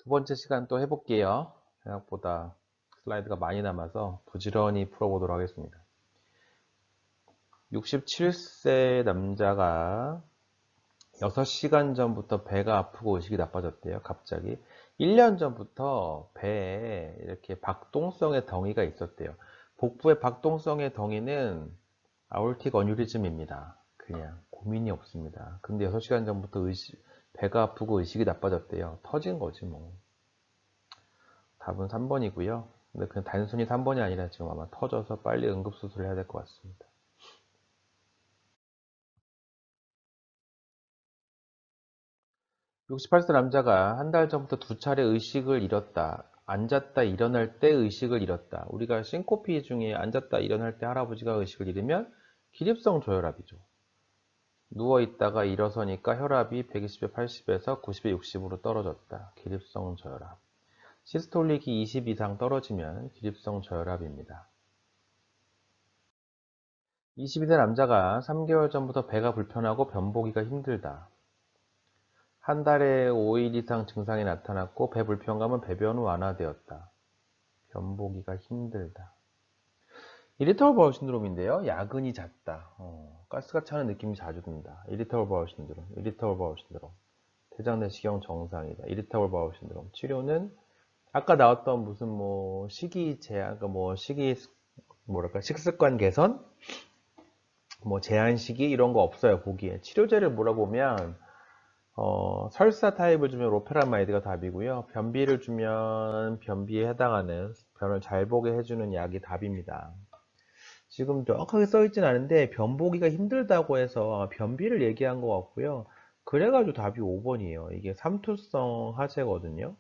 두 번째 시간 또 해볼게요. 생각보다 슬라이드가 많이 남아서 부지런히 풀어보도록 하겠습니다. 67세 남자가 6시간 전부터 배가 아프고 의식이 나빠졌대요. 갑자기. 1년 전부터 배에 이렇게 박동성의 덩이가 있었대요. 복부의 박동성의 덩이는 아올틱 어뉴리즘입니다. 그냥 고민이 없습니다. 근데 6시간 전부터 배가 아프고 의식이 나빠졌대요. 터진 거지 뭐. 답은 3번이고요. 근데 그냥 단순히 3번이 아니라 지금 아마 터져서 빨리 응급수술을 해야 될 것 같습니다. 68세 남자가 한 달 전부터 두 차례 의식을 잃었다. 앉았다 일어날 때 의식을 잃었다. 우리가 싱코피 중에 앉았다 일어날 때 할아버지가 의식을 잃으면 기립성 저혈압이죠. 누워있다가 일어서니까 혈압이 120에 80에서 90에 60으로 떨어졌다. 기립성 저혈압. 시스톨릭이 20 이상 떨어지면 기립성 저혈압입니다. 22세 남자가 3개월 전부터 배가 불편하고 변보기가 힘들다. 한 달에 5일 이상 증상이 나타났고 배 불편감은 배변 후 완화되었다. 변보기가 힘들다. 이리터블 바울 신드롬인데요. 야근이 잦다. 가스가 차는 느낌이 자주 든다. 이리터블 바울 신드롬, 이리터블 바울 신드롬. 대장 내시경 정상이다. 이리터블 바울 신드롬. 치료는 아까 나왔던 무슨 뭐 식이 제한, 뭐 식이 뭐랄까 식습관 개선, 뭐 제한 시기 이런 거 없어요. 보기에 치료제를 물어보면 설사 타입을 주면 로페라마이드가 답이고요. 변비를 주면 변비에 해당하는 변을 잘 보게 해주는 약이 답입니다. 지금 정확하게 써있진 않은데 변보기가 힘들다고 해서 변비를 얘기한 것 같고요. 그래가지고 답이 5번이에요. 이게 삼투성 하체거든요.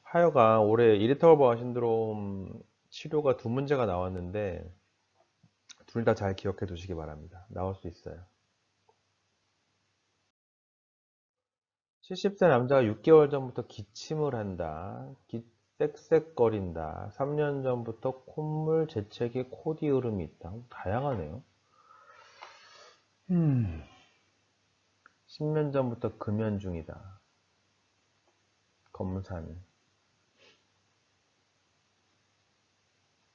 하여간 올해 이리터블 바울 신드롬 치료가 두 문제가 나왔는데 둘 다 잘 기억해 두시기 바랍니다. 나올 수 있어요. 70세 남자가 6개월 전부터 기침을 한다. 쌕쌕거린다. 3년 전부터 콧물, 재채기, 코디 흐름이 있다. 다양하네요. 10년 전부터 금연 중이다. 검사는.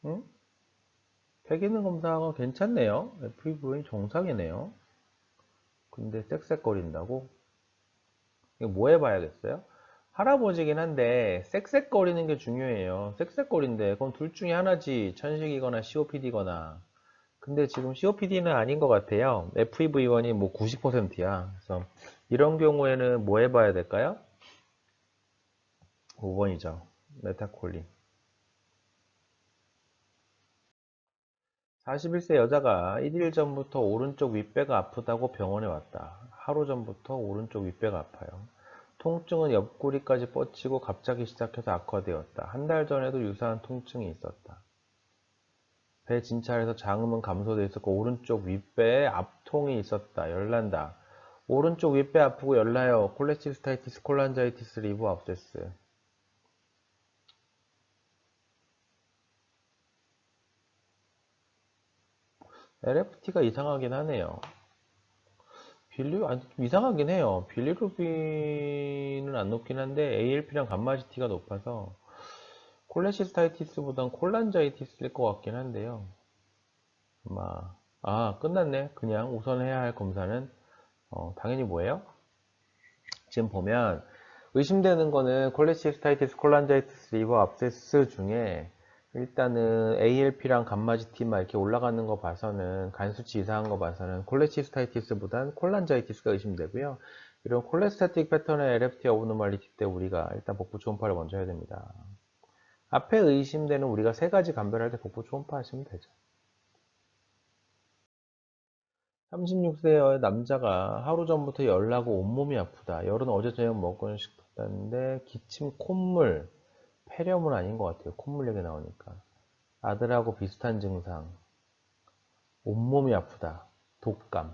응? 폐기능 검사가 괜찮네요. FEV 정상이네요. 근데 쌕쌕거린다고? 이거 뭐 해봐야겠어요? 할아버지긴 한데 쌕쌕거리는 게 중요해요. 쌕쌕거린데 그럼 둘 중에 하나지. 천식이거나 COPD거나. 근데 지금 COPD는 아닌 것 같아요. FEV1이 뭐 90%야. 그래서 이런 경우에는 뭐 해봐야 될까요? 5번이죠. 메타콜린. 41세 여자가 1일 전부터 오른쪽 윗배가 아프다고 병원에 왔다. 하루 전부터 오른쪽 윗배가 아파요. 통증은 옆구리까지 뻗치고 갑자기 시작해서 악화되었다. 한 달 전에도 유사한 통증이 있었다. 배 진찰에서 장음은 감소돼 있었고 오른쪽 윗배에 압통이 있었다. 열난다. 오른쪽 윗배 아프고 열나요. 콜레시스타이티스, 콜란자이티스, 리브 압세스. LFT가 이상하긴 하네요. 좀 이상하긴 해요. 빌리루빈은 안 높긴 한데 ALP랑 감마지티가 높아서 콜레시스타이티스보단 콜란자이티스일 것 같긴 한데요. 끝났네. 그냥 우선 해야 할 검사는 당연히 뭐예요? 지금 보면 의심되는 거는 콜레시스타이티스, 콜란자이티스, 리버 압세스 중에 일단은 ALP랑 감마지티만 이렇게 올라가는 거 봐서는 간 수치 이상한 거 봐서는 콜레시스타이티스보단 콜란자이티스가 의심되고요. 이런 콜레스타틱 패턴의 LFT 어브노말리티 때 우리가 일단 복부 초음파를 먼저 해야 됩니다. 앞에 의심되는 우리가 세 가지 감별할 때 복부 초음파 하시면 되죠. 36세 남자가 하루 전부터 열나고 온몸이 아프다. 열은 어제 저녁 먹은 식단인데 기침, 콧물, 폐렴은 아닌 것 같아요. 콧물 얘기 나오니까. 아들하고 비슷한 증상. 온몸이 아프다. 독감.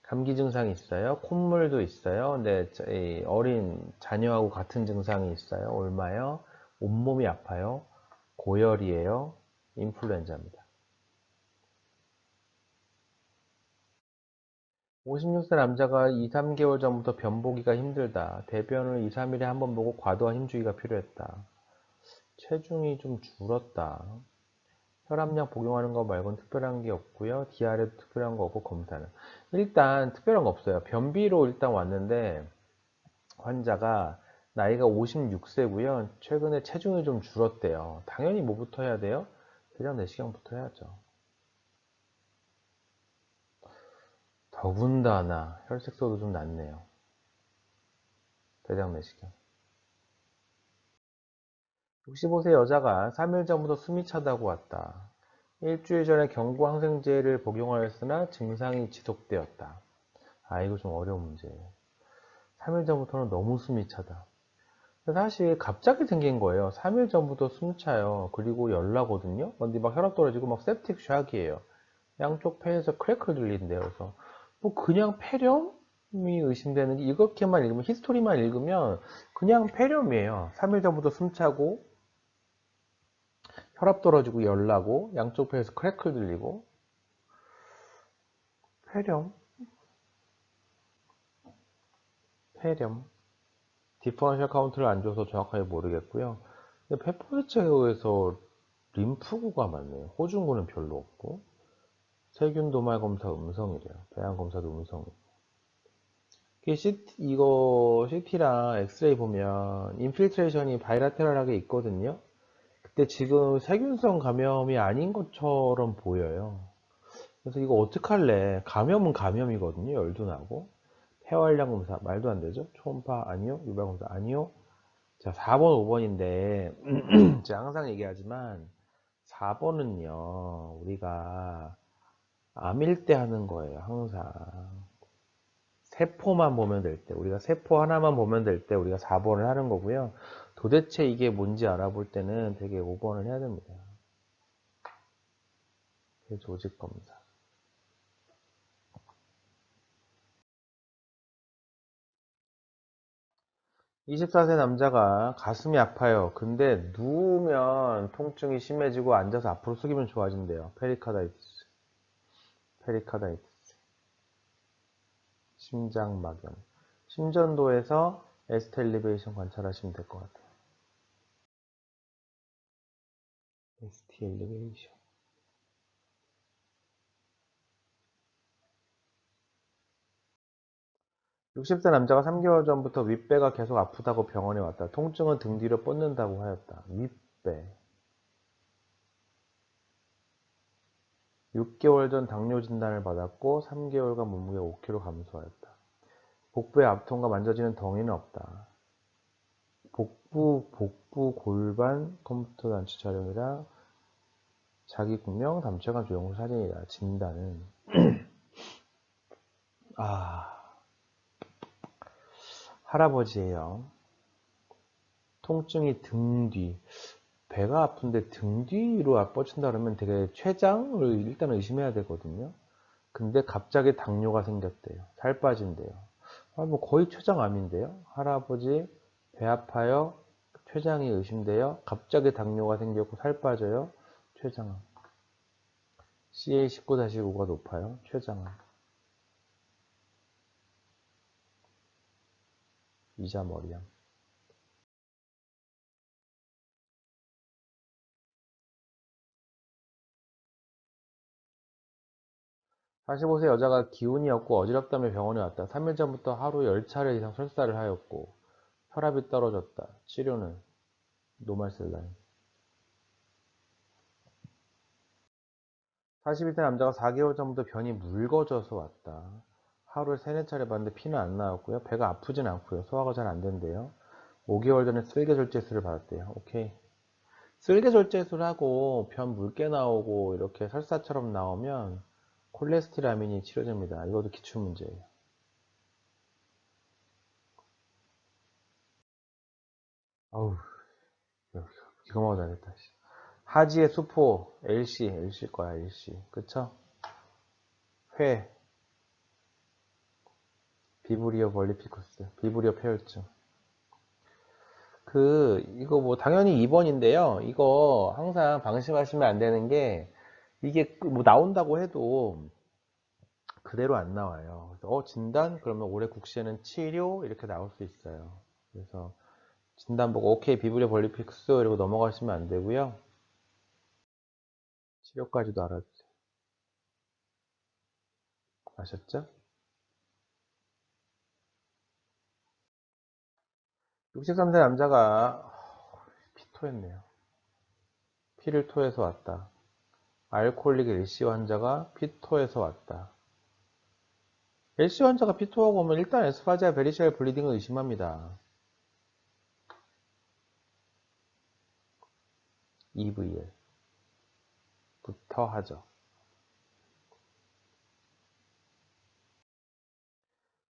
감기 증상이 있어요. 콧물도 있어요. 근데 이 어린 자녀하고 같은 증상이 있어요. 얼마요? 온몸이 아파요. 고열이에요. 인플루엔자입니다. 56세 남자가 2, 3개월 전부터 변 보기가 힘들다. 대변을 2, 3일에 한 번 보고 과도한 힘주기가 필요했다. 체중이 좀 줄었다. 혈압약 복용하는 거 말고는 특별한 게 없고요. DR에도 특별한 거 없고 검사는. 일단 특별한 거 없어요. 변비로 일단 왔는데 환자가 나이가 56세고요. 최근에 체중이 좀 줄었대요. 당연히 뭐부터 해야 돼요? 대장 내시경부터 해야죠. 더군다나 혈색소도 좀 낮네요. 대장 내시경. 65세 여자가 3일 전부터 숨이 차다고 왔다. 일주일 전에 경구항생제를 복용하였으나 증상이 지속되었다. 아, 이거 좀 어려운 문제예요. 3일 전부터는 너무 숨이 차다. 사실 갑자기 생긴 거예요. 3일 전부터 숨 차요. 그리고 열 나거든요. 근데 막 혈압 떨어지고 막 septic shock이에요. 양쪽 폐에서 크래클 들린대요. 그래서 뭐 그냥 폐렴이 의심되는 게 이렇게만 읽으면 히스토리만 읽으면 그냥 폐렴이에요. 3일 전부터 숨 차고 혈압 떨어지고 열 나고 양쪽 폐에서 크래클 들리고 폐렴, 폐렴. 디퍼런셜 카운트를 안 줘서 정확하게 모르겠고요. 근데 페포리체에서 림프구가 많네요. 호중구는 별로 없고 세균 도말 검사 음성이래요. 배양 검사도 음성이고. 이거 CT랑 엑스레이 보면 인필트레이션이 바이라테럴하게 있거든요. 근데 지금 세균성 감염이 아닌 것처럼 보여요. 그래서 이거 어떡할래? 감염은 감염이거든요. 열도 나고. 폐활량 검사 말도 안 되죠? 초음파 아니요? 유발 검사 아니요? 자, 4번, 5번인데 제가 항상 얘기하지만 4번은요. 우리가 암일 때 하는 거예요. 항상. 세포만 보면 될 때, 우리가 세포 하나만 보면 될 때 우리가 4번을 하는 거고요. 도대체 이게 뭔지 알아볼 때는 되게 5번을 해야 됩니다. 조직 검사. 24세 남자가 가슴이 아파요. 근데 누우면 통증이 심해지고 앉아서 앞으로 숙이면 좋아진대요. 페리카다이티스. 페리카다이티스. 심장막염. 심전도에서 에스테 엘리베이션 관찰하시면 될 것 같아요. ST 엘리베이션. 60세 남자가 3개월 전부터 윗배가 계속 아프다고 병원에 왔다. 통증은 등 뒤로 뻗는다고 하였다. 윗배. 6개월 전 당뇨 진단을 받았고 3개월간 몸무게 5kg 감소하였다. 복부의 앞통과 만져지는 덩이는 없다. 복부 골반 컴퓨터 단치 촬영이랑 자기 국명 담체관 조영수 사진이다. 진단은 할아버지예요. 통증이 등 뒤. 배가 아픈데 등 뒤로 뻗친다 그러면 되게 췌장을 일단 의심해야 되거든요. 근데 갑자기 당뇨가 생겼대요. 살 빠진대요. 뭐 거의 췌장암인데요. 할아버지 배 아파요. 췌장이 의심돼요. 갑자기 당뇨가 생겼고 살 빠져요. 췌장암. CA19-5가 높아요. 췌장암. 이자머리암. 45세 여자가 기운이 없고 어지럽다며 병원에 왔다. 3일 전부터 하루 10차례 이상 설사를 하였고 혈압이 떨어졌다. 치료는 노말셀라인. 42세 남자가 4개월 전부터 변이 묽어져서 왔다. 하루에 3, 4차례 봤는데 피는 안 나왔고요. 배가 아프진 않고요. 소화가 잘 안 된대요. 5개월 전에 쓸개절제술을 받았대요. 오케이. 쓸개절제술하고 변 묽게 나오고 이렇게 설사처럼 나오면 콜레스테라민이 치료됩니다. 이것도 기출문제예요. 아우, 이거 먹어도 되겠다. 하지의 수포, LC일 거야, LC. 그쵸? 회, 비브리오 벌리피쿠스, 비브리오 폐혈증. 이거 뭐 당연히 2번인데요. 이거 항상 방심하시면 안 되는 게 이게 뭐 나온다고 해도 그대로 안 나와요. 그래서 진단? 그러면 올해 국시에는 치료? 이렇게 나올 수 있어요. 그래서 진단 보고 오케이 비브리오 볼리픽스 이러고 넘어가시면 안 되고요. 치료까지도 알아주세요. 아셨죠? 63세 남자가 피토했네요. 피를 토해서 왔다. 알코올릭 LC 환자가 피토해서 왔다. LC 환자가 피토하고 오면 일단 에스파지아 베리시알 블리딩을 의심합니다. EVL부터 하죠.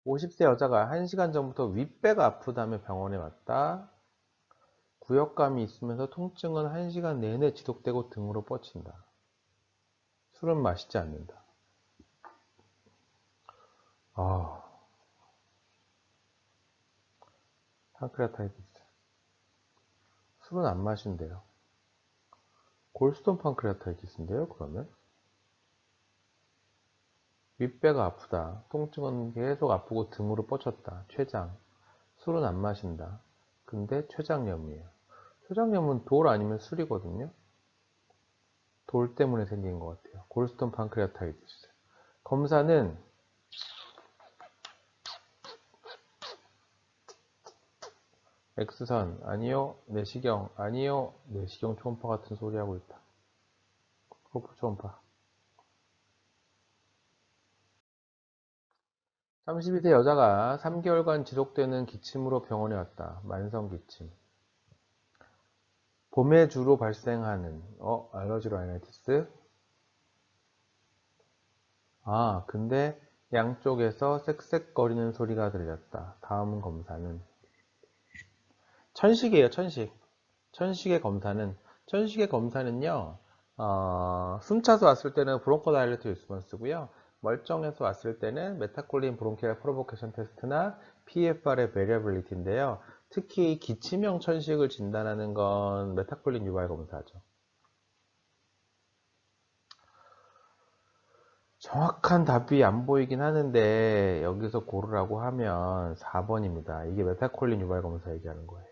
50세 여자가 1시간 전부터 윗배가 아프다며 병원에 왔다. 구역감이 있으면서 통증은 1시간 내내 지속되고 등으로 뻗친다. 술은 마시지 않는다. 아, 판크레아타이티스. 술은 안 마신대요. 골스톤 판크레아타이티스인데요, 그러면? 윗배가 아프다. 통증은 계속 아프고 등으로 뻗쳤다. 췌장. 술은 안 마신다. 근데 췌장염이에요. 췌장염은 돌 아니면 술이거든요. 돌 때문에 생긴 것 같아요. 골스톤 판크레아타이티스. 검사는 X선 아니요. 내시경 아니요. 내시경 초음파 같은 소리 하고 있다. 호프 초음파. 32세 여자가 3개월간 지속되는 기침으로 병원에 왔다. 만성 기침. 봄에 주로 발생하는 알러지 라이나이티스. 근데 양쪽에서 쌕쌕거리는 소리가 들렸다. 다음 검사는 천식이에요. 천식. 천식의 검사는요. 숨차서 왔을 때는 브론코다일레트 유스먼스고요. 멀쩡해서 왔을 때는 메타콜린 브론키얼 프로보케이션 테스트나 PFR의 베리어빌리티인데요. 특히 기침형 천식을 진단하는 건 메타콜린 유발 검사죠. 정확한 답이 안 보이긴 하는데 여기서 고르라고 하면 4번입니다. 이게 메타콜린 유발 검사 얘기하는 거예요.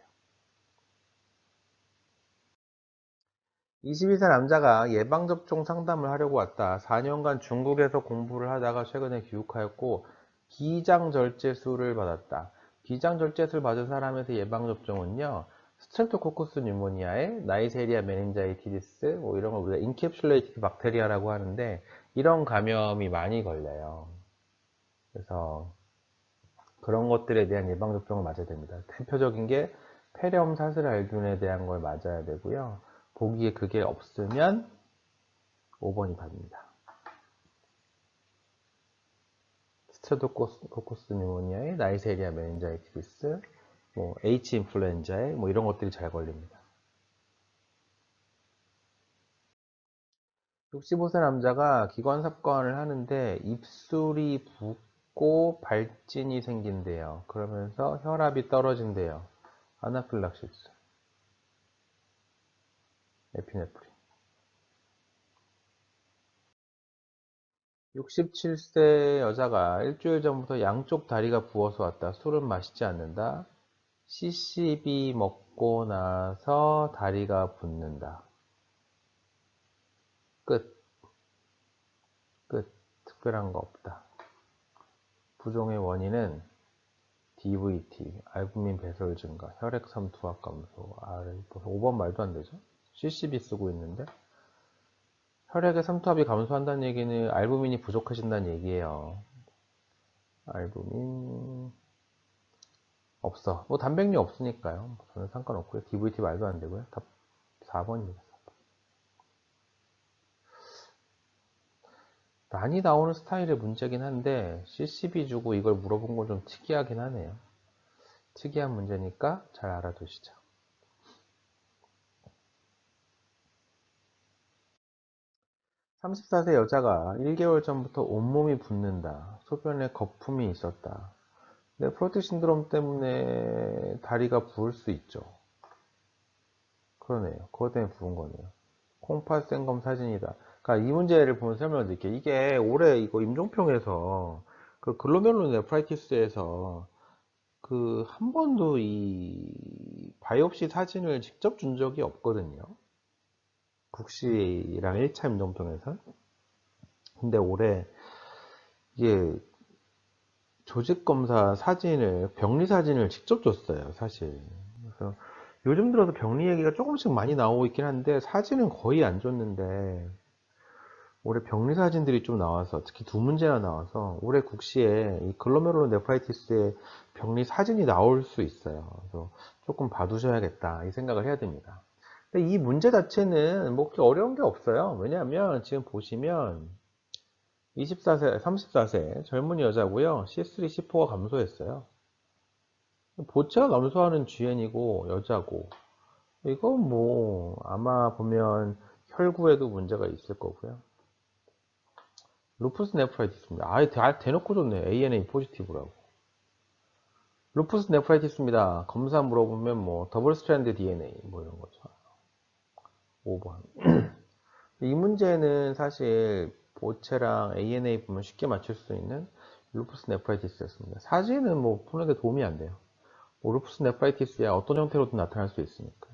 22세 남자가 예방접종 상담을 하려고 왔다. 4년간 중국에서 공부를 하다가 최근에 귀국하였고 비장절제술을 받았다. 비장절제술 받은 사람에서 예방접종은요. 스트랩토코커스 뉴모니아에 나이세리아 메닌자이티디스 뭐 이런 걸 우리가 인캡슐레이티드 박테리아라고 하는데 이런 감염이 많이 걸려요. 그래서 그런 것들에 대한 예방접종을 맞아야 됩니다. 대표적인 게 폐렴 사슬알균에 대한 걸 맞아야 되고요. 보기에 그게 없으면 5번이 답입니다. 스트레토코커스 뉴모니아에 나이세리아 메닌자이티스, H 인플루엔자에 이런 것들이 잘 걸립니다. 65세 남자가 기관삽관을 하는데 입술이 붓고 발진이 생긴대요. 그러면서 혈압이 떨어진대요. 아나필락시스, 에피네프린. 67세 여자가 일주일 전부터 양쪽 다리가 부어서 왔다. 술은 마시지 않는다. CCB 먹고 나서 다리가 붓는다. 끝. 끝. 특별한 거 없다. 부종의 원인은 DVT, 알부민 배설 증가, 혈액섬 투합 감소. 5번 말도 안 되죠? CCB 쓰고 있는데 혈액의 삼투압이 감소한다는 얘기는 알부민이 부족해진다는 얘기예요. 알부민 없어. 단백뇨 없으니까요. 저는 상관없고요. DVT 말도 안 되고요. 답 4번입니다. 많이 나오는 스타일의 문제긴 한데 CCB 주고 이걸 물어본 건 좀 특이하긴 하네요. 특이한 문제니까 잘 알아두시죠. 34세 여자가 1개월 전부터 온몸이 붓는다. 소변에 거품이 있었다. 네프로틱 신드롬 때문에 다리가 부을 수 있죠. 그러네요. 그것 때문에 부은 거네요. 콩팥 생검 사진이다. 그러니까 이 문제를 보면 설명을 드릴게요. 이게 올해 이거 임종평에서 그 글로메룰로네프라이티스에서 그 한 번도 이 바이옵시 사진을 직접 준 적이 없거든요. 국시랑 1차 임종평에서. 근데 올해 이게 조직검사 사진을, 병리 사진을 직접 줬어요, 사실. 그래서 요즘 들어서 병리 얘기가 조금씩 많이 나오고 있긴 한데, 사진은 거의 안 줬는데, 올해 병리 사진들이 좀 나와서, 특히 두 문제나 나와서, 올해 국시에 이 글로메룰로네프라이티스의 병리 사진이 나올 수 있어요. 그래서 조금 봐두셔야겠다, 이 생각을 해야 됩니다. 근데 이 문제 자체는 뭐 그렇게 어려운 게 없어요. 왜냐하면 지금 보시면, 24세, 34세 젊은 여자고요. C3, C4가 감소했어요. 보체가 감소하는 GN이고 여자고 이건 뭐 아마 보면 혈구에도 문제가 있을 거고요. 루푸스 네프라이티스입니다. 아예 대놓고 줬네. ANA 포지티브라고. 루푸스 네프라이티스입니다. 검사 물어보면 뭐 더블 스트랜드 DNA 뭐 이런 거죠. 5번. 이 문제는 사실 보체랑 ANA 보면 쉽게 맞출 수 있는 루푸스 네프라이티스였습니다. 사진은 뭐 푸는데 도움이 안 돼요. 루푸스 네프라이티스야 어떤 형태로든 나타날 수 있으니까.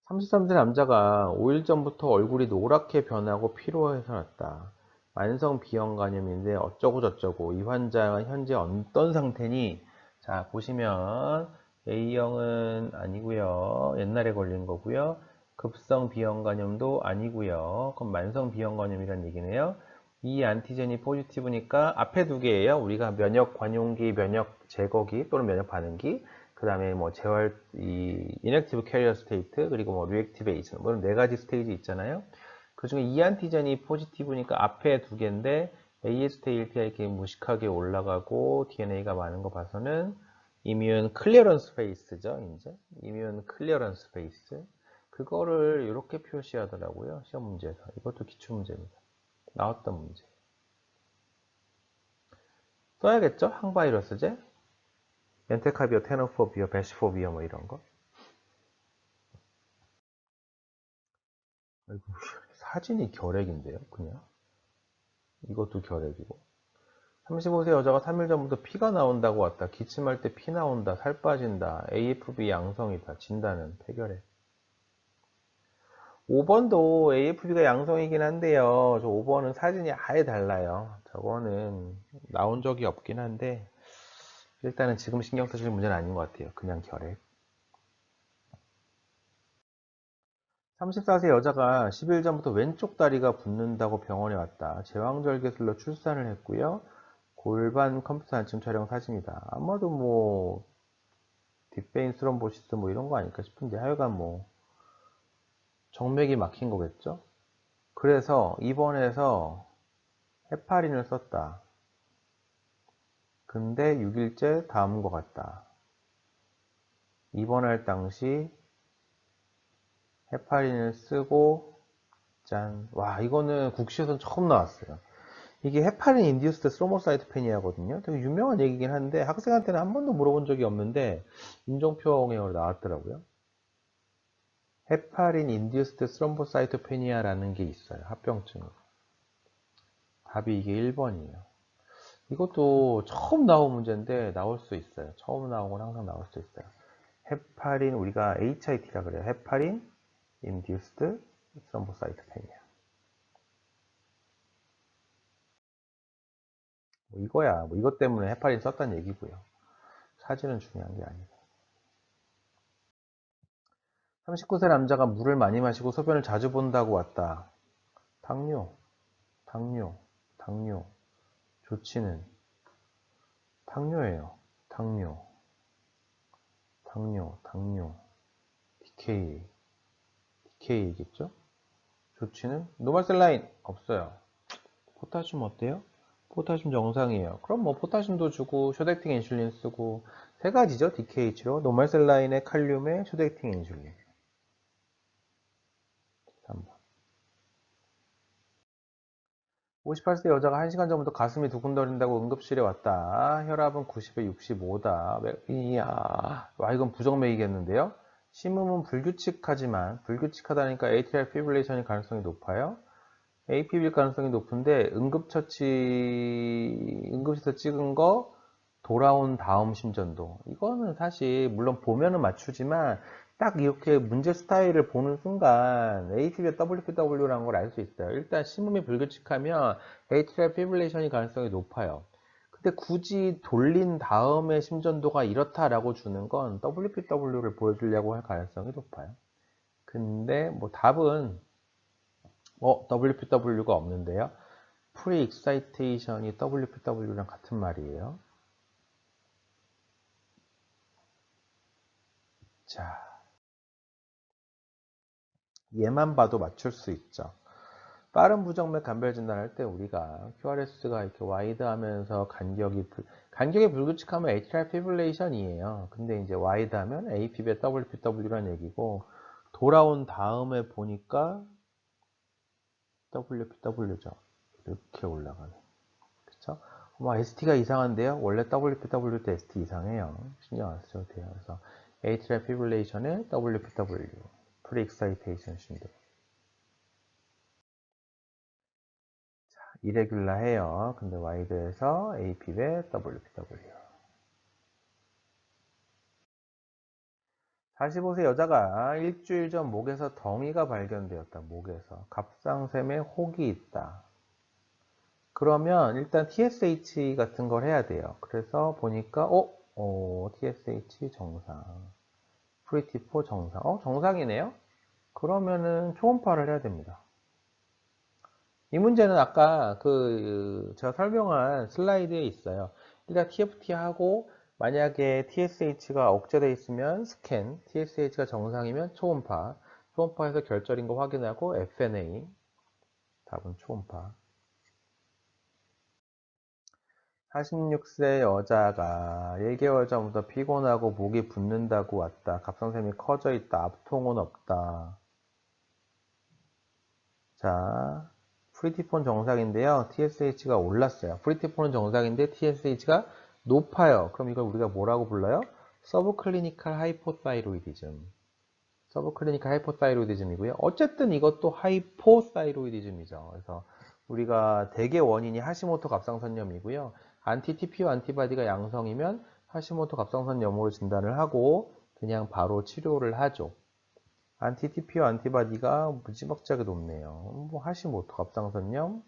33세 남자가 5일 전부터 얼굴이 노랗게 변하고 피로해서 났다. 만성 비형 간염인데 어쩌고 저쩌고 이 환자는 현재 어떤 상태니? 자 보시면 A형은 아니고요. 옛날에 걸린 거고요. 급성 비형 간염도 아니고요. 그럼 만성 비형 간염이란 얘기네요. 이 안티젠이 포지티브니까 앞에 두 개예요. 우리가 면역 관용기, 면역 제거기 또는 면역 반응기. 그 다음에 뭐 재활, inactive carrier state, 그리고 뭐 reactivation, 뭐 이런 네 가지 스테이지 있잖아요. 그 중에 이 안티젠이 포지티브니까 앞에 두 개인데 AST, ALT가 이렇게 무식하게 올라가고 DNA가 많은 거 봐서는 immune clearance phase죠, 이제. immune clearance phase. 그거를 이렇게 표시하더라고요, 시험 문제에서. 이것도 기출문제입니다. 나왔던 문제. 써야겠죠? 항바이러스제? 멘테카비어, 테노포비어, 베시포비어 뭐 이런 거. 아이고, 사진이 결핵인데요, 그냥. 이것도 결핵이고. 35세 여자가 3일 전부터 피가 나온다고 왔다. 기침할 때 피 나온다. 살 빠진다. AFB 양성이다. 진단은 폐결핵. 5번도 AFB가 양성이긴 한데요. 저 5번은 사진이 아예 달라요. 저거는 나온 적이 없긴 한데 일단은 지금 신경 쓰실 문제는 아닌 것 같아요. 그냥 결핵. 34세 여자가 10일 전부터 왼쪽 다리가 붓는다고 병원에 왔다. 제왕절개술로 출산을 했고요. 골반 컴퓨터 안침 촬영 사진이다. 아마도 뭐 딥베인 스럼보시스 뭐 이런 거 아닐까 싶은데 하여간 뭐 정맥이 막힌 거겠죠. 그래서 입원해서 헤파린을 썼다. 근데 6일째 다음은 것 같다. 입원할 당시 헤파린을 쓰고 짠. 와 이거는 국시에서는 처음 나왔어요. 이게 헤파린 인듀스드 스로모사이토페니아거든요. 되게 유명한 얘기긴 한데 학생한테는 한 번도 물어본 적이 없는데 임종표에 나왔더라고요. 헤파린 인듀스드 스롬보사이토페니아라는 게 있어요. 합병증. 답이 이게 1번이에요. 이것도 처음 나온 문제인데 나올 수 있어요. 처음 나온 건 항상 나올 수 있어요. 헤파린 우리가 HIT라 그래요. 헤파린 인듀스드 스롬보사이토페니아. 뭐 이거야. 뭐 이것 때문에 헤파린 썼다는 얘기고요. 사진은 중요한 게 아니고. 39세 남자가 물을 많이 마시고 소변을 자주 본다고 왔다. 당뇨, 당뇨, 당뇨. 조치는 당뇨예요. 당뇨, 당뇨. DK이겠죠? 조치는 노말셀라인 없어요. 포타슘 어때요? 포타슘 정상이에요. 그럼 뭐 포타슘도 주고 쇼덱팅 인슐린 쓰고 세 가지죠. DKH로 노말셀라인에 칼륨에 쇼덱팅 인슐린. 3번. 58세 여자가 1시간 전부터 가슴이 두근거린다고 응급실에 왔다. 혈압은 90에 65다. 이야, 와 이건 부정맥이겠는데요? 심음은 불규칙하지만 불규칙하다니까 atrial fibrillation일 가능성이 높아요. APB일 가능성이 높은데 응급실에서 찍은 거 돌아온 다음 심전도 이거는 사실 물론 보면은 맞추지만 딱 이렇게 문제 스타일을 보는 순간 ATB와 WPW라는 걸 알 수 있어요. 일단 심음이 불규칙하면 atrial fibrillation이 가능성이 높아요. 근데 굳이 돌린 다음에 심전도가 이렇다라고 주는 건 WPW를 보여주려고 할 가능성이 높아요. 근데 뭐 답은 WPW가 없는데요. Pre-excitation이 WPW랑 같은 말이에요. 자, 얘만 봐도 맞출 수 있죠. 빠른 부정맥 간별 진단할 때 우리가 QRS가 이렇게 와이드 하면서 간격이 불규칙하면 atrial fibrillation이에요. 근데 이제 와이드 하면 APB, WPW라는 얘기고, 돌아온 다음에 보니까 WPW죠. 이렇게 올라가네. 그쵸? ST가 이상한데요? 원래 WPW 때 ST 이상해요. 신경 안 쓰셔도 돼요. 그래서 atrial fibrillation의 WPW, pre-excitation 신드롬. 이레귤라해요. 근데 와이드에서 AP배 WPW. 45세 여자가 일주일 전 목에서 덩이가 발견되었다. 목에서 갑상샘에 혹이 있다. 그러면 일단 TSH 같은 걸 해야 돼요. 그래서 보니까 TSH 정상, 프리티4 정상. 정상이네요. 그러면은 초음파를 해야 됩니다. 이 문제는 아까 제가 설명한 슬라이드에 있어요. 일단 TFT 하고 만약에 TSH가 억제되어 있으면 스캔, TSH가 정상이면 초음파, 초음파에서 결절인 거 확인하고 FNA, 답은 초음파. 46세 여자가 1개월 전부터 피곤하고 목이 붓는다고 왔다. 갑상샘이 커져 있다. 압통은 없다. 자, 프리티폰 정상인데요. TSH가 올랐어요. 프리티폰은 정상인데 TSH가 높아요. 그럼 이걸 우리가 뭐라고 불러요? 서브클리니컬 하이포타이로이디즘. 서브클리니컬 하이포타이로이디즘이고요. 어쨌든 이것도 하이포타이로이디즘이죠. 그래서 우리가 대개 원인이 하시모토 갑상선염이고요. 안티-TPO 안티바디가 양성이면 하시모토 갑상선염으로 진단을 하고 그냥 바로 치료를 하죠. 안티-TPO 안티바디가 무지막지하게 높네요. 하시모토 갑상선염,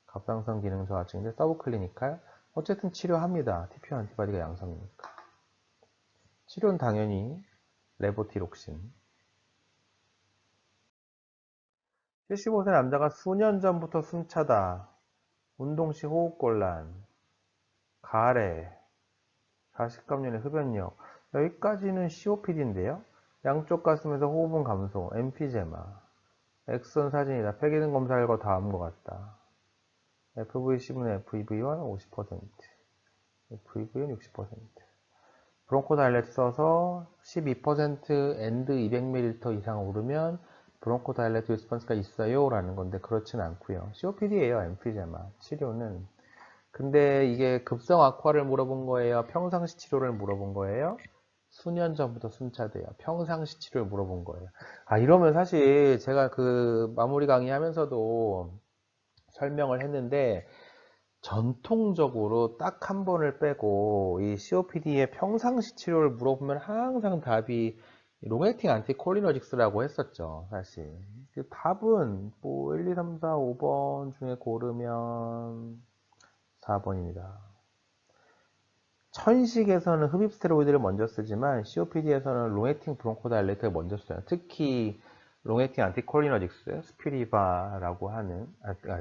갑상선 기능 저하증인데 서브클리니칼 어쨌든 치료합니다. TPO 안티바디가 양성이니까. 치료는 당연히 레보티록신. 75세 남자가 수년 전부터 숨차다. 운동 시 호흡곤란, 가래, 가식감염의 흡연력. 여기까지는 COPD인데요. 양쪽 가슴에서 호흡은 감소, 엠피제마. 엑선 사진이다. 폐기능 검사 결과 다음 것 같다. FVC분의 FEV1 50%, FEV1 60%. 브론코 다일레트 써서 12% 엔드 200ml 이상 오르면 브론코 다일레트 리스폰스가 있어요 라는 건데 그렇진 않고요. COPD예요. 엠피제마. 치료는. 근데 이게 급성 악화를 물어본 거예요? 평상시 치료를 물어본 거예요? 수년 전부터 숨차대요. 평상시 치료를 물어본 거예요. 이러면 사실 제가 마무리 강의하면서도 설명을 했는데 전통적으로 딱 한 번을 빼고 이 COPD의 평상시 치료를 물어보면 항상 답이 롱액팅 안티콜리너직스라고 했었죠. 사실 답은 뭐 1, 2, 3, 4, 5번 중에 고르면 4번입니다. 천식에서는 흡입 스테로이드를 먼저 쓰지만 COPD에서는 롱액팅 브론코다일레이터를 먼저 써요. 특히 롱액팅 안티콜리너직스, 스피리바라고 하는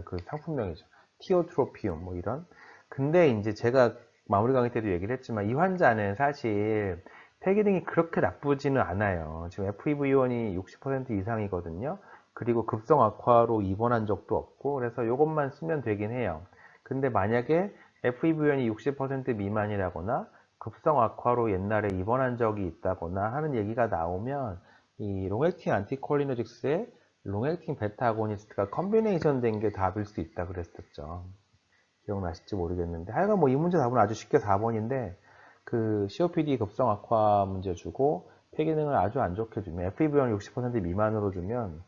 그 상품명이죠. 티오트로피움 뭐 이런. 근데 이제 제가 마무리 강의 때도 얘기를 했지만 이 환자는 사실 폐기능이 그렇게 나쁘지는 않아요. 지금 FEV1이 60% 이상이거든요. 그리고 급성 악화로 입원한 적도 없고 그래서 이것만 쓰면 되긴 해요. 근데 만약에 FEV1이 60% 미만이라거나 급성 악화로 옛날에 입원한 적이 있다거나 하는 얘기가 나오면 이 롱액팅 안티콜리너직스의 롱액팅 베타 아고니스트가 컨비네이션 된 게 답일 수 있다 그랬었죠. 기억나실지 모르겠는데 하여간 뭐 이 문제 답은 아주 쉽게 4번인데 그 COPD 급성 악화 문제 주고 폐 기능을 아주 안 좋게 주면 FEV1 60% 미만으로 주면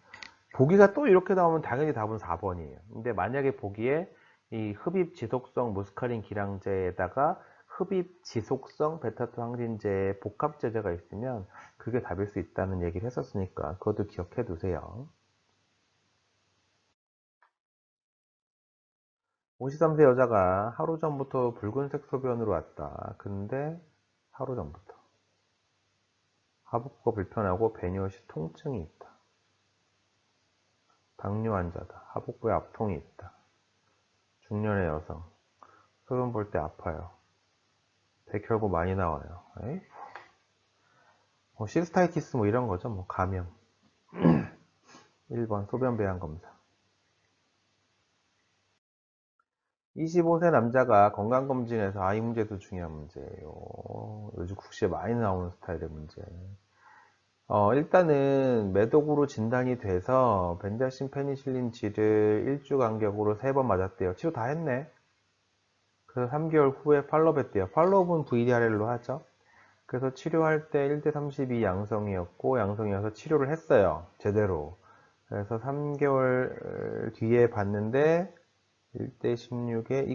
보기가 또 이렇게 나오면 당연히 답은 4번이에요. 근데 만약에 보기에 이 흡입 지속성 무스카린 기량제에다가 흡입 지속성 베타2 항진제 복합 제제가 있으면 그게 답일 수 있다는 얘기를 했었으니까 그것도 기억해 두세요. 53세 여자가 하루 전부터 붉은색 소변으로 왔다. 근데 하루 전부터 하복부가 불편하고 배뇨시 통증이 있다. 당뇨 환자다. 하복부에 압통이 있다. 중년의 여성. 소변 볼 때 아파요. 백혈구 많이 나와요. 에이? 뭐 시스타이티스 뭐 이런 거죠. 뭐 감염. 1번 소변 배양 검사. 25세 남자가 건강검진에서 아이 문제도 중요한 문제예요. 요즘 국시에 많이 나오는 스타일의 문제. 일단은 매독으로 진단이 돼서 벤자신 페니실린치를 일주 간격으로 3번 맞았대요. 치료 다 했네. 그래서 3개월 후에 팔로업 했대요. 팔로업은 VDRL로 하죠. 그래서 치료할 때 1대32 양성이었고 양성이어서 치료를 했어요. 제대로. 그래서 3개월 뒤에 봤는데 1대16에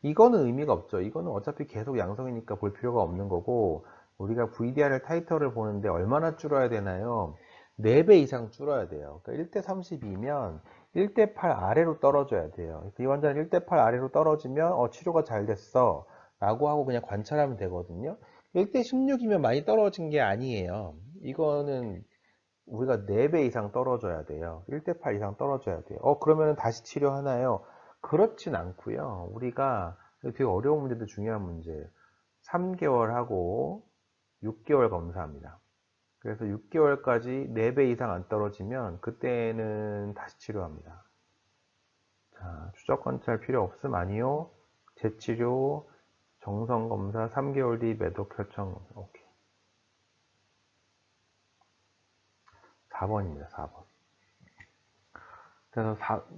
이거는 의미가 없죠. 이거는 어차피 계속 양성이니까 볼 필요가 없는 거고 우리가 VDR 타이터를 보는데 얼마나 줄어야 되나요? 4배 이상 줄어야 돼요. 그러니까 1대32면 1대8 아래로 떨어져야 돼요. 이 환자는 1대8 아래로 떨어지면 치료가 잘 됐어 라고 하고 그냥 관찰하면 되거든요. 1대16이면 많이 떨어진 게 아니에요. 이거는 우리가 4배 이상 떨어져야 돼요. 1대8 이상 떨어져야 돼요. 그러면 다시 치료하나요? 그렇진 않고요. 우리가 되게 어려운 문제도 중요한 문제예요. 3개월 하고 6개월 검사합니다. 그래서 6개월까지 4배 이상 안 떨어지면 그때는 다시 치료합니다. 자, 추적 관찰 필요 없음 아니요. 재치료, 정성 검사 3개월 뒤 매독 결정. 오케이. 4번입니다. 4번. 그래서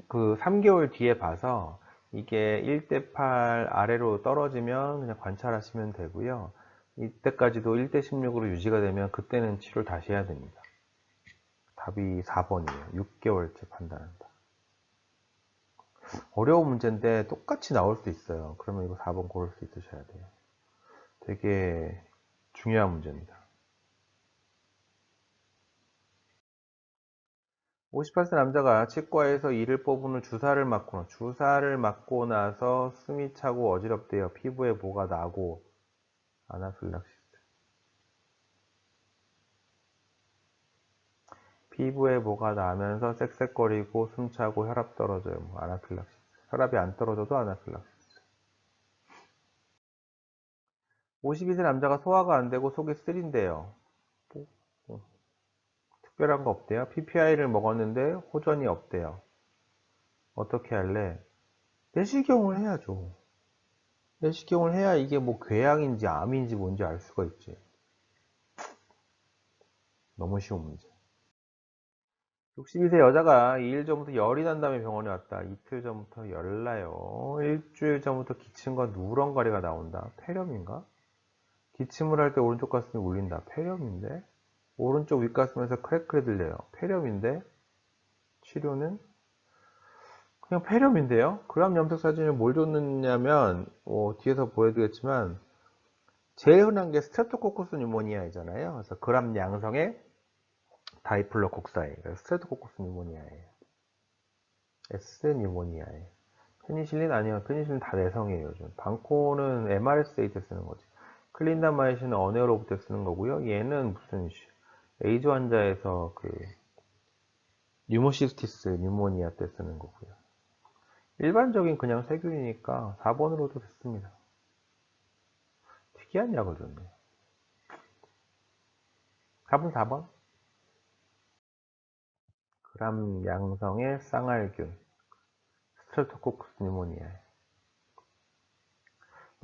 그 3개월 뒤에 봐서 이게 1대8 아래로 떨어지면 그냥 관찰하시면 되고요. 이때까지도 1대16으로 유지가 되면 그때는 치료를 다시 해야 됩니다. 답이 4번이에요. 6개월째 판단한다. 어려운 문제인데 똑같이 나올 수 있어요. 그러면 이거 4번 고를 수 있으셔야 돼요. 되게 중요한 문제입니다. 58세 남자가 치과에서 이를 뽑은 후 주사를 맞고 나서 숨이 차고 어지럽대요. 피부에 뭐가 나고 아나필락시스. 피부에 뭐가 나면서 쌕쌕거리고 숨차고 혈압 떨어져요. 뭐 아나필락시스. 혈압이 안 떨어져도 아나필락시스. 52세 남자가 소화가 안 되고 속이 쓰린대요. 뭐, 뭐, 특별한 거 없대요. PPI를 먹었는데 호전이 없대요. 어떻게 할래? 내시경을 해야죠. 내시경을 해야 이게 뭐 궤양인지 암인지 뭔지 알 수가 있지. 너무 쉬운 문제. 62세 여자가 2일 전부터 열이 난 다음에 병원에 왔다. 이틀 전부터 열나요. 일주일 전부터 기침과 누렁거리가 나온다. 폐렴인가? 기침을 할 때 오른쪽 가슴이 울린다. 폐렴인데? 오른쪽 윗가슴에서 크랙크랙 들려요. 폐렴인데? 치료는? 그냥 폐렴인데요. 그람 염색 사진을 뭘 줬느냐면 뒤에서 보여드리겠지만 제일 흔한 게 스트레프토코커스 뉴모니아이잖아요. 그래서 그람 양성의 다이플로콕사이. 스트레프토코커스 뉴모니아예요. S 뉴모니아예요. 페니실린 아니요. 페니실린 다 내성이에요. 요즘. 방코는 MRSA 때 쓰는 거지. 클린다마이신은 어네어로브 때 쓰는 거고요. 얘는 무슨 에이즈 환자에서 그 뉴모시스티스 뉴모니아 때 쓰는 거고요. 일반적인 그냥 세균이니까 4번으로도 됐습니다. 특이한 약을 줬네요. 답은 4번. 그람 양성의 쌍알균. 스트레프토코커스 뉴모니아.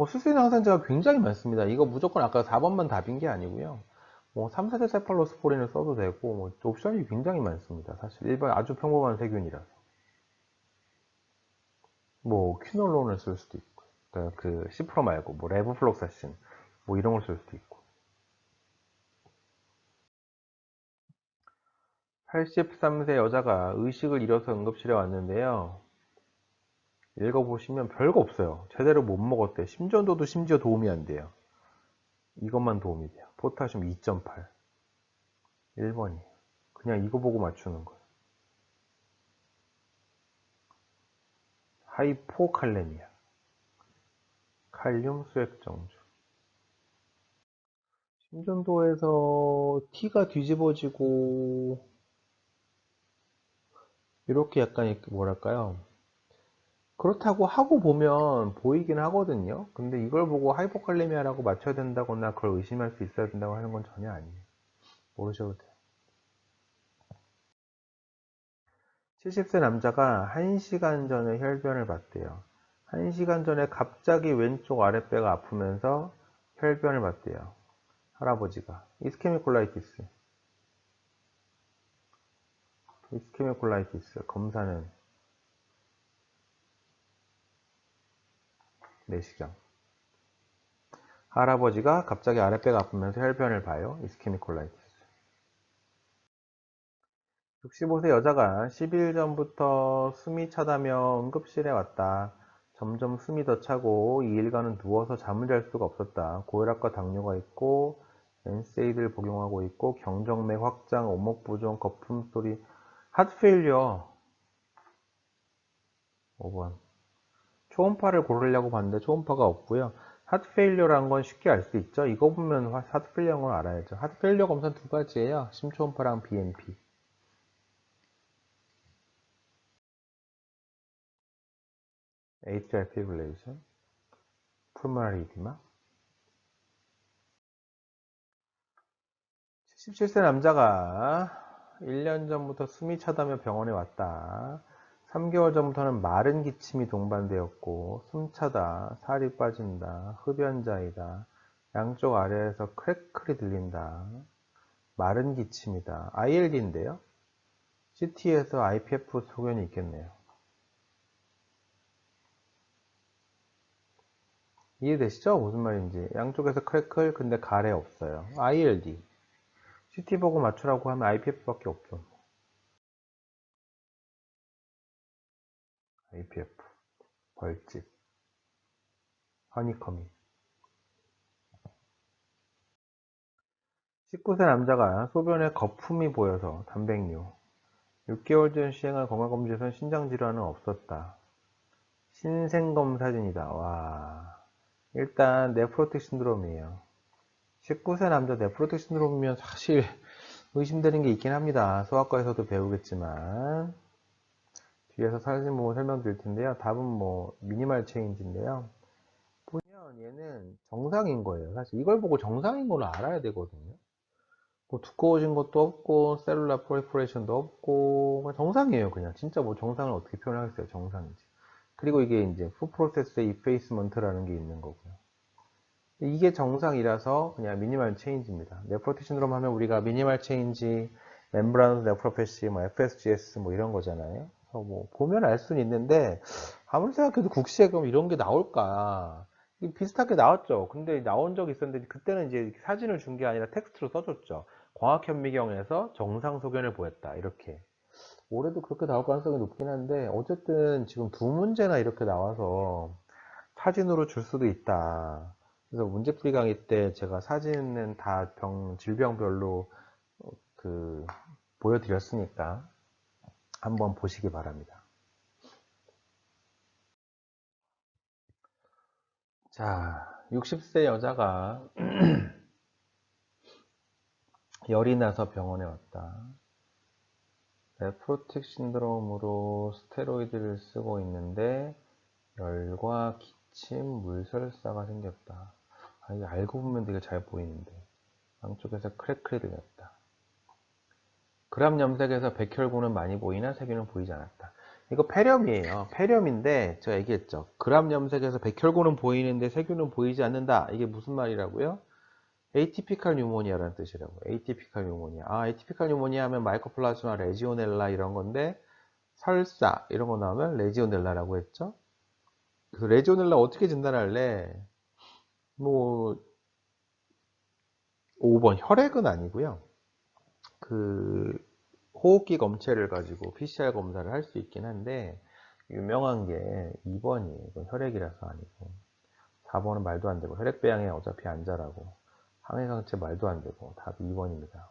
쓸 수 있는 항생제가 굉장히 많습니다. 이거 무조건 아까 4번만 답인 게 아니고요. 3, 4대 세팔로스포린을 써도 되고, 옵션이 굉장히 많습니다. 사실 일반 아주 평범한 세균이라서. 퀴놀론을 쓸 수도 있고, 그러니까 그 시프로 말고, 레브플록사신, 뭐 이런 걸 쓸 수도 있고. 83세 여자가 의식을 잃어서 응급실에 왔는데요. 읽어보시면 별거 없어요. 제대로 못 먹었대. 심전도도 심지어 도움이 안 돼요. 이것만 도움이 돼요. 포타슘 2.8. 1번이에요. 그냥 이거 보고 맞추는 거예요. 하이포칼레미아. 칼륨 수액정주. 심전도에서 T가 뒤집어지고 이렇게 약간 뭐랄까요? 그렇다고 하고 보면 보이긴 하거든요. 근데 이걸 보고 하이포칼레미아라고 맞춰야 된다거나 그걸 의심할 수 있어야 된다고 하는 건 전혀 아니에요. 모르셔도 돼요. 70세 남자가 1시간 전에 혈변을 봤대요. 1시간 전에 갑자기 왼쪽 아랫배가 아프면서 혈변을 봤대요. 할아버지가. 이스케미콜라이티스. 이스케미콜라이티스. 검사는 내시경. 할아버지가 갑자기 아랫배가 아프면서 혈변을 봐요. 이스케미콜라이티스. 65세 여자가 10일 전부터 숨이 차다며 응급실에 왔다. 점점 숨이 더 차고 2일간은 누워서 잠을 잘 수가 없었다. 고혈압과 당뇨가 있고 NSAID를 복용하고 있고 경정맥 확장, 오목 부종, 거품 소리, 하트 페일리어. 5번. 초음파를 고르려고 봤는데 초음파가 없고요. 하트 페일리어라는 건 쉽게 알 수 있죠. 이거 보면 하트 페일리어인 걸 알아야죠. 하트 페일리어 검사는 두 가지예요. 심초음파랑 BNP. atrial fibrillation, pulmonary edema. 77세 남자가 1년 전부터 숨이 차다며 병원에 왔다. 3개월 전부터는 마른 기침이 동반되었고 숨차다, 살이 빠진다, 흡연자이다, 양쪽 아래에서 크래클이 들린다, 마른 기침이다. ILD인데요. CT에서 IPF 소견이 있겠네요. 이해되시죠? 무슨 말인지. 양쪽에서 크래클, 근데 가래 없어요. ILD. CT 보고 맞추라고 하면 IPF밖에 없죠. IPF. 벌집. 허니커미. 19세 남자가 소변에 거품이 보여서 단백뇨. 6개월 전 시행한 건강검진에선 신장질환은 없었다. 신생검 사진이다. 와. 일단 네프로틱 신드롬이에요. 19세 남자 네프로틱 신드롬이면 사실 의심되는 게 있긴 합니다. 소아과에서도 배우겠지만 뒤에서 사진 보고 설명드릴 텐데요. 답은 뭐 미니멀 체인지인데요. 보면 얘는 정상인 거예요. 사실 이걸 보고 정상인 걸 알아야 되거든요. 뭐 두꺼워진 것도 없고 셀룰라 프로리퍼레이션도 없고 그냥 정상이에요. 그냥 진짜 뭐 정상을 어떻게 표현하겠어요. 정상이지. 그리고 이게 이제 푸프로세스의 이페이스먼트라는 게 있는 거고요. 이게 정상이라서 그냥 미니멀 체인지입니다. 네프로틱 신드롬 하면 우리가 미니멀 체인지, 멤브라노 네프로패시, 뭐 FSGS 뭐 이런 거잖아요. 그래서 뭐 보면 알 수는 있는데 아무리 생각해도 국시에 그럼 이런 게 나올까? 비슷하게 나왔죠. 근데 나온 적이 있었는데 그때는 이제 사진을 준 게 아니라 텍스트로 써줬죠. 광학현미경에서 정상 소견을 보였다. 이렇게. 올해도 그렇게 나올 가능성이 높긴 한데 어쨌든 지금 두 문제나 이렇게 나와서 사진으로 줄 수도 있다. 그래서 문제풀이 강의 때 제가 사진은 다 질병별로 그 보여드렸으니까 한번 보시기 바랍니다. 자, 60세 여자가 열이 나서 병원에 왔다. 네프로틱 신드롬으로 스테로이드를 쓰고 있는데 열과 기침, 물설사가 생겼다. 아, 이게 알고 보면 되게 잘 보이는데 양쪽에서 크래클이 들렸다. 그람 염색에서 백혈구는 많이 보이나 세균은 보이지 않았다. 이거 폐렴이에요. 폐렴인데 제가 얘기했죠. 그람 염색에서 백혈구는 보이는데 세균은 보이지 않는다. 이게 무슨 말이라고요? 에이티피칼 뉴모니아라는 뜻이라고. 에이티피칼 뉴모니아. 아, 에이티피칼 뉴모니아 하면 마이코플라즈마 레지오넬라 이런 건데 설사 이런 거 나오면 레지오넬라라고 했죠. 그래서 레지오넬라 어떻게 진단할래? 뭐 5번 혈액은 아니고요. 그 호흡기 검체를 가지고 PCR 검사를 할 수 있긴 한데 유명한 게 2번이에요. 이건 혈액이라서 아니고. 4번은 말도 안 되고 혈액배양에 어차피 안 자라고 항해강체 말도 안 되고 답이 2번입니다.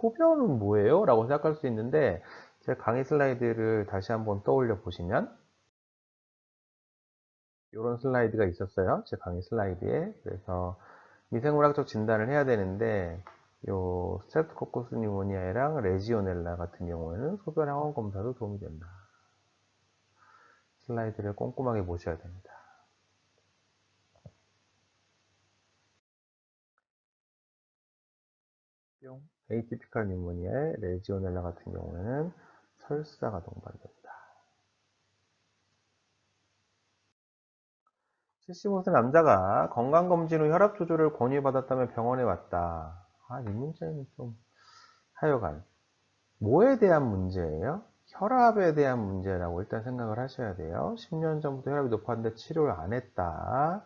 소변은 뭐예요? 라고 생각할 수 있는데 제 강의 슬라이드를 다시 한번 떠올려 보시면 이런 슬라이드가 있었어요. 제 강의 슬라이드에. 그래서 미생물학적 진단을 해야 되는데 요 스트레프토코커스 뉴모니아랑 레지오넬라 같은 경우에는 소변 항원 검사도 도움이 된다. 슬라이드를 꼼꼼하게 보셔야 됩니다. 뿅. 에이티피컬 뉴모니아의 레지오넬라 같은 경우에는 설사가 동반된다. 75세 남자가 건강검진 후 혈압 조절을 권유받았다며 병원에 왔다. 이 문제는 좀 하여간 뭐에 대한 문제예요? 혈압에 대한 문제라고 일단 생각을 하셔야 돼요. 10년 전부터 혈압이 높았는데 치료를 안 했다.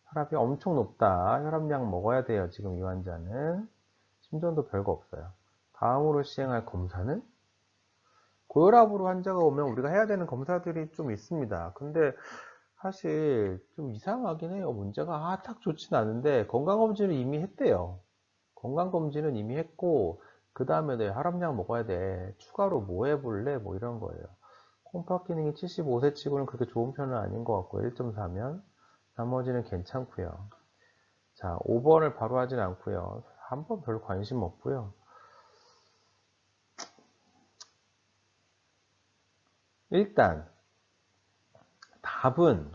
혈압이 엄청 높다. 혈압약 먹어야 돼요. 지금 이 환자는. 심전도 별거 없어요. 다음으로 시행할 검사는 고혈압으로 환자가 오면 우리가 해야 되는 검사들이 좀 있습니다. 근데 사실 좀 이상하긴 해요. 문제가 딱 좋진 않은데 건강검진을 이미 했대요. 건강검진은 이미 했고 그 다음에 내 혈압약 먹어야 돼. 추가로 뭐 해볼래? 뭐 이런 거예요. 콩팥 기능이 75세 치고는 그렇게 좋은 편은 아닌 것 같고 1.4면 나머지는 괜찮고요. 자, 5번을 바로 하진 않고요. 한 번 별로 관심 없고요. 일단 답은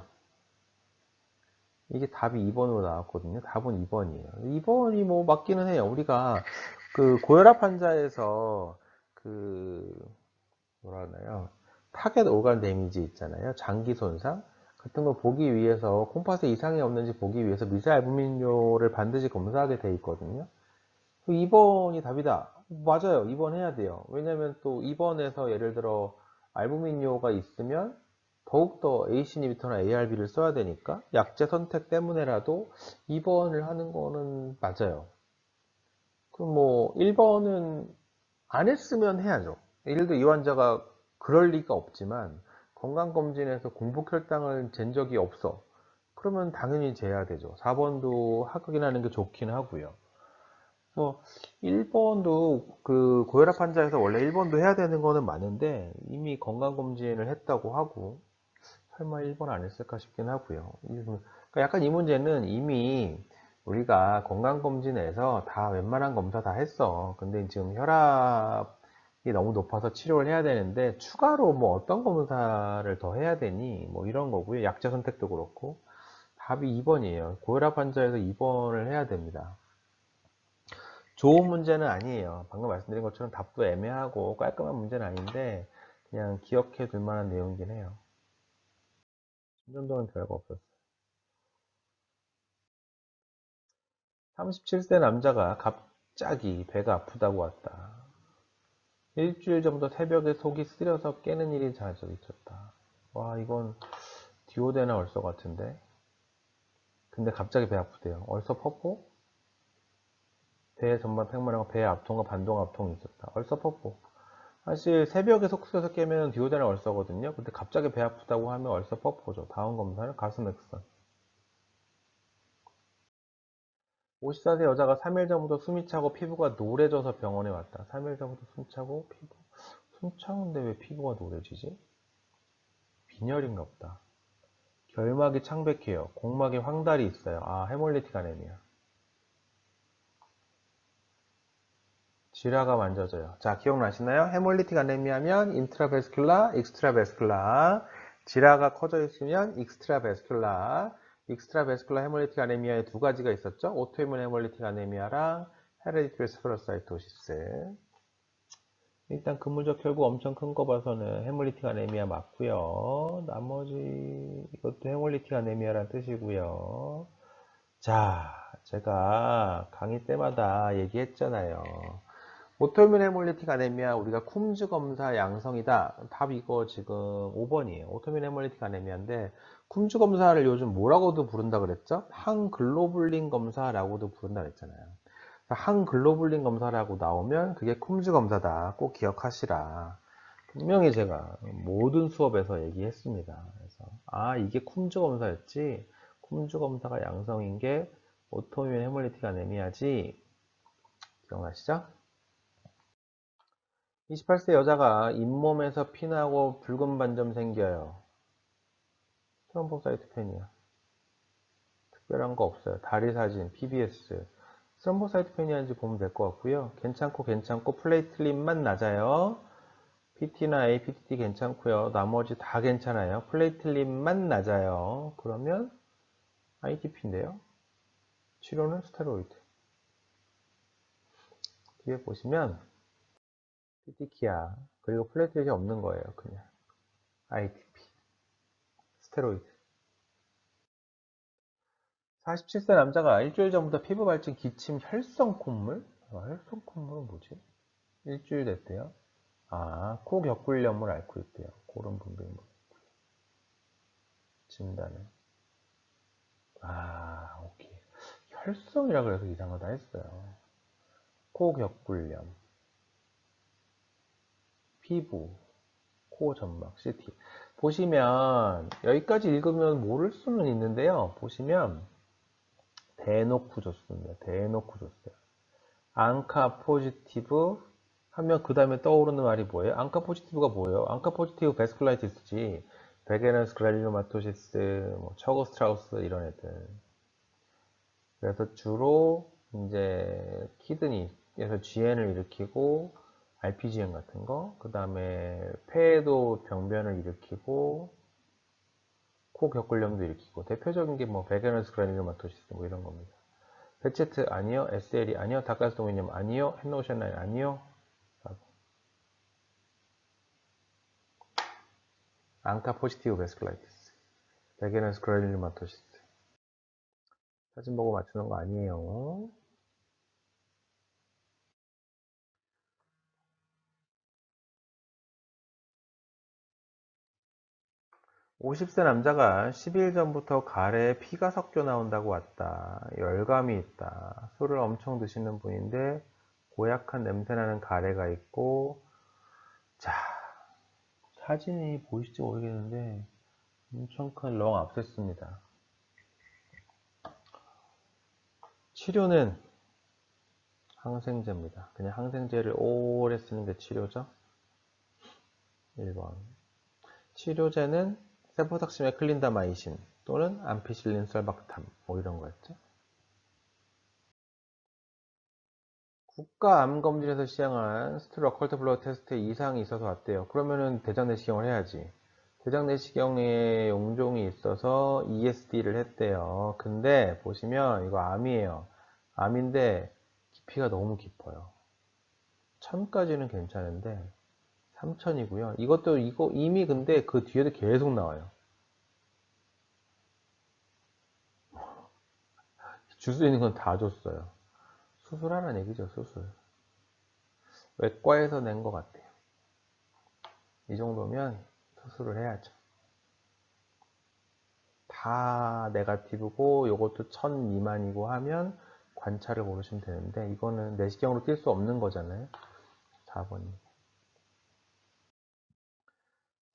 이게 답이 2번으로 나왔거든요. 답은 2번이에요. 2번이 뭐 맞기는 해요. 우리가 그 고혈압 환자에서 그 뭐라 하나요? 타겟 오간 데미지 있잖아요. 장기 손상 같은 거 보기 위해서 콩팥에 이상이 없는지 보기 위해서 미세알부민료를 반드시 검사하게 돼 있거든요. 2번이 답이다. 맞아요. 2번 해야 돼요. 왜냐면 또 2번에서 예를 들어 알부민료가 있으면 더욱더 AC 이니비터나 ARB를 써야 되니까 약제 선택 때문에라도 2번을 하는 거는 맞아요. 그럼 뭐 1번은 안 했으면 해야죠. 예를 들어 이 환자가 그럴 리가 없지만 건강검진에서 공복혈당을 잰 적이 없어. 그러면 당연히 재야 되죠. 4번도 확인하는 게 좋긴 하고요. 뭐 1번도 그 고혈압 환자에서 원래 1번도 해야 되는 거는 맞는데 이미 건강검진을 했다고 하고 설마 1번 안 했을까 싶긴 하고요. 그러니까 약간 이 문제는 이미 우리가 건강검진에서 다 웬만한 검사 다 했어. 근데 지금 혈압이 너무 높아서 치료를 해야 되는데 추가로 뭐 어떤 검사를 더 해야 되니 뭐 이런 거고요. 약제 선택도 그렇고 답이 2번이에요. 고혈압 환자에서 2번을 해야 됩니다. 좋은 문제는 아니에요. 방금 말씀드린 것처럼 답도 애매하고 깔끔한 문제는 아닌데 그냥 기억해 둘 만한 내용이긴 해요. 심전도는 별거 없었어요. 37세 남자가 갑자기 배가 아프다고 왔다. 일주일 전부터 새벽에 속이 쓰려서 깨는 일이 자주 있었다. 와, 이건 디오데나 얼서 같은데. 근데 갑자기 배 아프대요. 얼서 퍼포? 배 전반 팽만하고 배에 압통과 반동 압통이 있었다. 얼서 퍼포. 사실 새벽에 속 쓰려서 깨면 디오데나 얼서거든요. 근데 갑자기 배 아프다고 하면 얼서 퍼포죠. 다음 검사는 가슴 액선. 54세 여자가 3일 전부터 숨이 차고 피부가 노래져서 병원에 왔다. 3일 전부터 숨 차고 숨 차는데 왜 피부가 노래지지? 빈혈인가 보다. 결막이 창백해요. 공막에 황달이 있어요. 헤몰리틱 아네미아. 지라가 만져져요. 자, 기억나시나요? 헤몰리틱 아네미아면 인트라베스큘라, 익스트라베스큘라. 지라가 커져 있으면 익스트라베스큘라. 익스트라베스큘라 헤몰리틱 아네미아의 두 가지가 있었죠. 오토이문 헤몰리틱 아네미아랑 헤레디트리 스페로사이토시스. 일단 근무적 혈구 엄청 큰 거 봐서는 헤몰리틱 아네미아 맞고요. 나머지 이것도 헤몰리틱 아네미아란 뜻이고요. 자, 제가 강의 때마다 얘기했잖아요. 오토이문 헤몰리틱 아네미아 우리가 쿰즈 검사 양성이다. 답 이거 지금 5번이에요. 오토이문 헤몰리틱 아네미아인데 쿰즈 검사를 요즘 뭐라고도 부른다 그랬죠? 항글로불린 검사라고도 부른다 그랬잖아요. 항글로불린 검사라고 나오면 그게 쿰즈 검사다. 꼭 기억하시라. 분명히 제가 모든 수업에서 얘기했습니다. 그래서 이게 쿰즈 검사였지. 쿰즈 검사가 양성인 게 오토이뮨 헤몰리틱 아네미아지. 기억나시죠? 28세 여자가 잇몸에서 피나고 붉은 반점 생겨요. 스트롬보사이트페니아. 특별한 거 없어요. 다리 사진, PBS. 스트롬보사이트페니아인지 보면 될 것 같고요. 괜찮고 플레이틀릿만 낮아요. PT나 APTT 괜찮고요. 나머지 다 괜찮아요. 플레이틀릿만 낮아요. 그러면 ITP인데요. 치료는 스테로이드. 뒤에 보시면 PT키아 그리고 플레이틀릿이 없는 거예요. 그냥 ITP 스테로이드. 47세 남자가 일주일 전부터 피부 발진, 기침, 혈성 콧물? 혈성 콧물은 뭐지? 일주일 됐대요. 코 격골염을 앓고 있대요. 그런 분들이 진단은. 오케이. 혈성이라 그래서 이상하다 했어요. 코 격골염, 피부, 코 점막, CT. 보시면 여기까지 읽으면 모를 수는 있는데요. 보시면 대놓고 줬습니다. 대놓고 줬어요. 앙카 포지티브 하면 그 다음에 떠오르는 말이 뭐예요? 앙카 포지티브가 뭐예요? 앙카 포지티브 베스큘라이티스지. 베게너스 그랄리노마토시스, 처거스트라우스 이런 애들. 그래서 주로 이제 키드니에서 GN을 일으키고 RPGN 같은 거, 그 다음에 폐에도 병변을 일으키고 코 격골염도 일으키고 대표적인 게 베게너스 그랄리노마토시스 이런 겁니다. 베체트 아니요, SL이 아니요, 닭가스도미늄 아니요, 헨노션라인 아니요. 앙카 포지티브 베스큘라이티스, 베게너스 그랄리노마토시스. 사진 보고 맞추는 거 아니에요. 50세 남자가 10일 전부터 가래에 피가 섞여 나온다고 왔다. 열감이 있다. 술을 엄청 드시는 분인데 고약한 냄새나는 가래가 있고, 자, 사진이 보이실지 모르겠는데 엄청 큰 렁 압세스입니다. 치료는 항생제입니다. 그냥 항생제를 오래 쓰는 게 치료죠. 1번. 치료제는 세포삭심의 클린다마이신 또는 암피실린 설박탐 이런 거였죠. 국가암검진에서 시행한 스트루 어컬트 블러드 테스트에 이상이 있어서 왔대요. 그러면은 대장 내시경을 해야지. 대장 내시경에 용종이 있어서 ESD를 했대요. 근데 보시면 이거 암이에요. 암인데 깊이가 너무 깊어요. 1000까지는 괜찮은데 3000이고요. 이거 이미 근데 그 뒤에도 계속 나와요. 줄 수 있는 건 다 줬어요. 수술하라는 얘기죠, 수술. 외과에서 낸 것 같아요. 이 정도면 수술을 해야죠. 다 네가티브고 요것도 1000 미만이고 하면 관찰을 고르시면 되는데 이거는 내시경으로 뛸 수 없는 거잖아요. 4번이.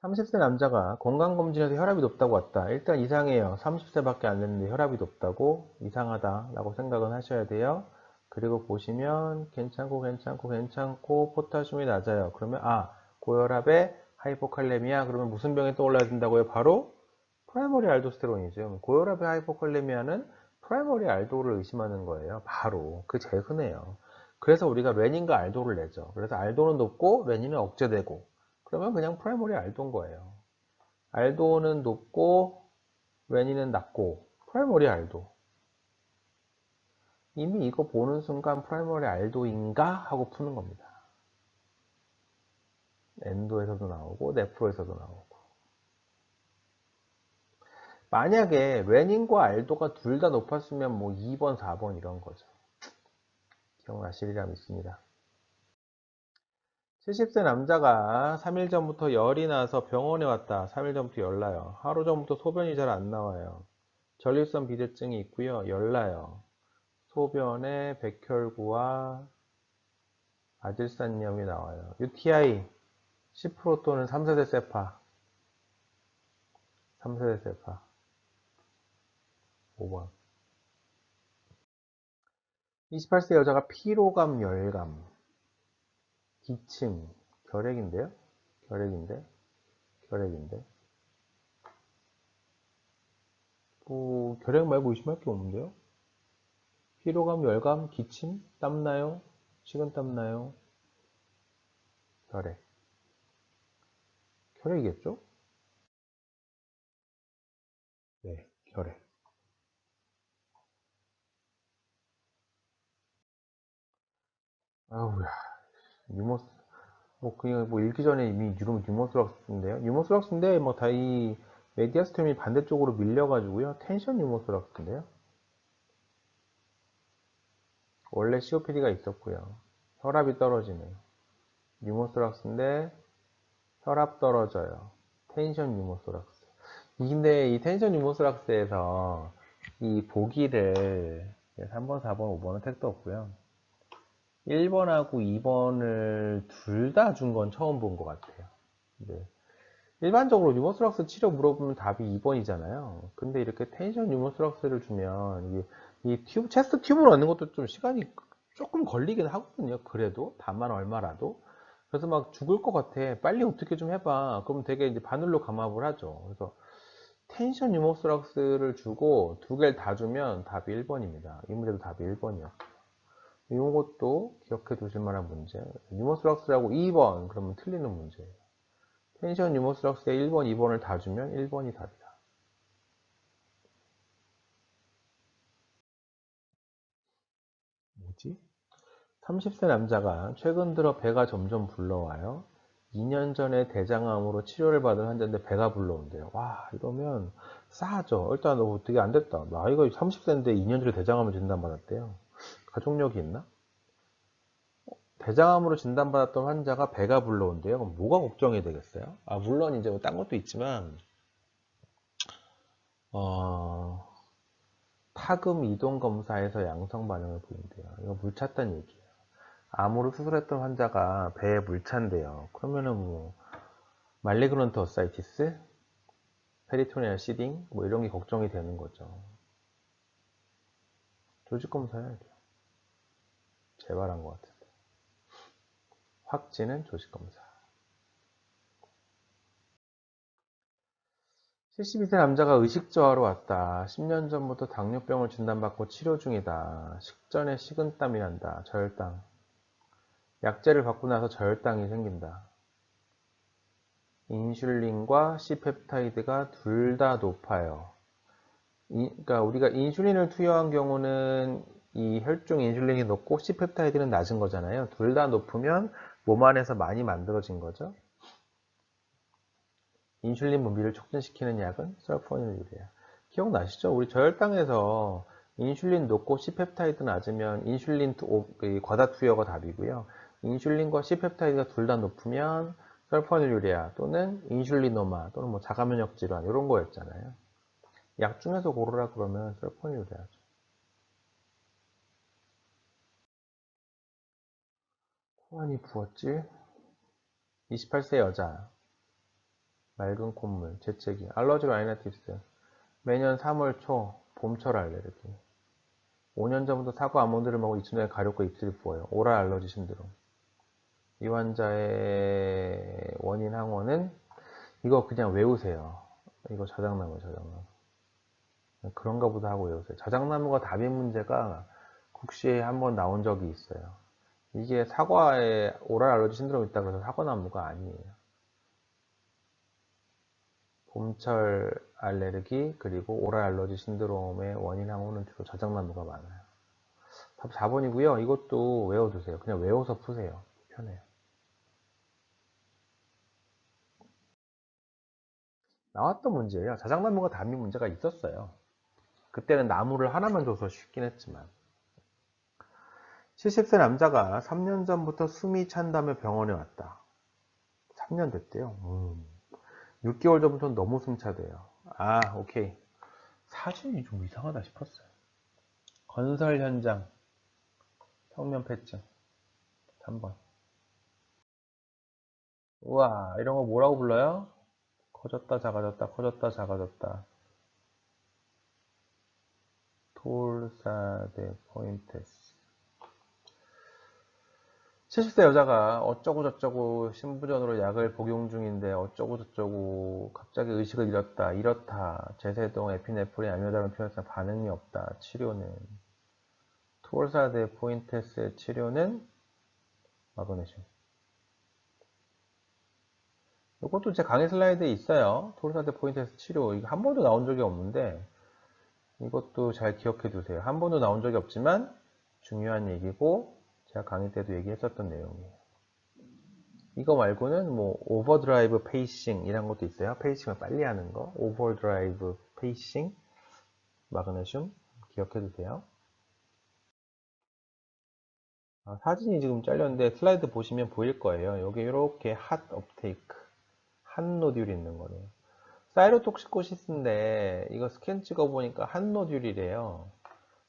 30세 남자가 건강검진에서 혈압이 높다고 왔다. 일단 이상해요. 30세밖에 안 됐는데 혈압이 높다고? 이상하다라고 생각은 하셔야 돼요. 그리고 보시면 괜찮고 포타슘이 낮아요. 그러면 고혈압에 하이포칼레미아 그러면 무슨 병이 떠올라야 된다고요? 바로 프라이머리 알도스테론이죠. 고혈압의 하이포칼레미아는 프라이머리 알도를 의심하는 거예요. 바로. 그게 제일 흔해요. 그래서 우리가 레닌과 알도를 내죠. 그래서 알도는 높고 레닌은 억제되고 그러면 그냥 프라이머리 알도인 거예요. 알도는 높고 레닌은 낮고 프라이머리 알도. 이미 이거 보는 순간 프라이머리 알도인가 하고 푸는 겁니다. 엔도에서도 나오고 네프로에서도 나오고. 만약에 레닌과 알도가 둘 다 높았으면 2번, 4번 이런 거죠. 기억나시리라 믿습니다. 70세 남자가 3일 전부터 열이 나서 병원에 왔다. 3일 전부터 열나요. 하루 전부터 소변이 잘 안 나와요. 전립선 비대증이 있고요. 열나요. 소변에 백혈구와 아질산염이 나와요. UTI 10% 또는 3세대 세파. 3세대 세파. 5번. 28세 여자가 피로감, 열감, 기침, 결핵인데요? 결핵인데? 결핵인데? 뭐, 결핵 말고 의심할 게 없는데요? 피로감, 열감, 기침, 땀나요? 식은땀 나요? 결핵. 결핵이겠죠? 네, 결핵. 아우야, 유머스, 뭐, 그냥 뭐 읽기 전에 이미 유머스락스인데요? 유머스락스인데, 뭐, 다 이 메디아스템이 반대쪽으로 밀려가지고요. 텐션 유머스락스인데요? 원래 COPD가 있었고요. 혈압이 떨어지네요. 유머스락스인데, 혈압 떨어져요. 텐션 유머스락스. 근데 이 텐션 유머스락스에서 이 보기를 3번, 4번, 5번은 택도 없고요. 1번하고 2번을 둘 다 준 건 처음 본 것 같아요. 네. 일반적으로 유머스락스 치료 물어보면 답이 2번이잖아요. 근데 이렇게 텐션 유머스락스를 주면 이 튜브, 체스트 튜브를 얻는 것도 좀 시간이 조금 걸리긴 하거든요. 그래도 다만 얼마라도. 그래서 막 죽을 것 같아. 빨리 어떻게 좀 해봐. 그럼 되게 이제 바늘로 감압을 하죠. 그래서 텐션 유머스락스를 주고 두 개를 다 주면 답이 1번입니다. 이 문제도 답이 1번이요. 이것도 기억해 두실 만한 문제. 유머스락스라고 2번 그러면 틀리는 문제예요. 텐션 유머스락스에 1번, 2번을 다 주면 1번이 답이다. 뭐지? 30세 남자가 최근 들어 배가 점점 불러와요. 2년 전에 대장암으로 치료를 받은 환자인데 배가 불러온대요. 와, 이러면 싸하죠. 일단 어떻게 안 됐다. 나이가 30세인데 2년 전에 대장암을 진단받았대요. 가족력이 있나? 대장암으로 진단받았던 환자가 배가 불러온대요. 그럼 뭐가 걱정이 되겠어요? 아, 물론 이제 뭐 딴 것도 있지만, 타금 이동 검사에서 양성 반응을 보인대요. 이거 물 찼다는 얘기예요. 암으로 수술했던 환자가 배에 물 찬대요. 그러면은 뭐, 말리그넌트 어사이티스, 페리토니얼 시딩, 뭐 이런 게 걱정이 되는 거죠. 조직 검사해야죠. 재발한 것 같은데. 확진은 조직 검사. 72세 남자가 의식저하로 왔다. 10년 전부터 당뇨병을 진단받고 치료 중이다. 식전에 식은땀이 난다. 저혈당. 약제를 받고 나서 저혈당이 생긴다. 인슐린과 C펩타이드가 둘 다 높아요. 그러니까 우리가 인슐린을 투여한 경우는 이 혈중 인슐린이 높고 C펩타이드는 낮은 거잖아요. 둘 다 높으면 몸 안에서 많이 만들어진 거죠. 인슐린 분비를 촉진시키는 약은 설포닐유레아. 기억나시죠? 우리 저혈당에서 인슐린 높고 C펩타이드 낮으면 인슐린 과다 투여가 답이고요. 인슐린과 C펩타이드가 둘 다 높으면 설포닐유레아 또는 인슐리노마 또는 뭐 자가면역 질환 이런 거였잖아요. 약 중에서 고르라 그러면 설포닐유레아죠. 코안이 부었지? 28세 여자. 맑은 콧물, 재채기, 알러지 라이나티스. 매년 3월 초 봄철 알레르기. 5년 전부터 사과 아몬드를 먹어 이춘에 가렵고 입술이 부어요. 오랄 알러지 신드롬. 이 환자의 원인 항원은 이거 그냥 외우세요. 이거 자작나무, 자작나무. 그런가 보다 하고 외우세요. 자작나무가 답인 문제가 국시에 한번 나온 적이 있어요. 이게 사과에 오랄 알러지 신드롬 있다고 해서 사과나무가 아니에요. 봄철 알레르기 그리고 오랄 알러지 신드롬의 원인 항원은 주로 자작나무가 많아요. 답 4번이고요. 이것도 외워두세요. 그냥 외워서 푸세요. 편해요. 나왔던 문제예요. 자작나무가 답인 문제가 있었어요. 그때는 나무를 하나만 줘서 쉽긴 했지만. 70세 남자가 3년 전부터 숨이 찬다며 병원에 왔다. 3년 됐대요. 6개월 전부터 너무 숨차대요. 아, 오케이. 사진이 좀 이상하다 싶었어요. 건설 현장, 성면폐증. 3번. 우와, 이런 거 뭐라고 불러요? 커졌다, 작아졌다, 커졌다, 작아졌다. 톨사데 포인테스. 70세 여자가 어쩌고저쩌고 신부전으로 약을 복용 중인데 어쩌고저쩌고 갑자기 의식을 잃었다. 이렇다. 제세동, 에피네프린, 아미노다론 투여성 반응이 없다. 치료는 톨사데 포인테스의 치료는 마그네슘. 이것도 제 강의 슬라이드에 있어요. 톨사데 포인테스 치료. 이거 한 번도 나온 적이 없는데 이것도 잘 기억해 두세요. 한 번도 나온 적이 없지만 중요한 얘기고 제가 강의 때도 얘기했었던 내용이에요. 이거 말고는 뭐 오버드라이브 페이싱 이런 것도 있어요. 페이싱을 빨리 하는 거. 오버드라이브 페이싱, 마그네슘 기억해 두세요. 사진이 지금 잘렸는데 슬라이드 보시면 보일 거예요. 여기 이렇게 핫 업테이크, 한 노듈이 있는 거네요. 사이로톡시코시스인데 이거 스캔 찍어보니까 한 노듈이래요.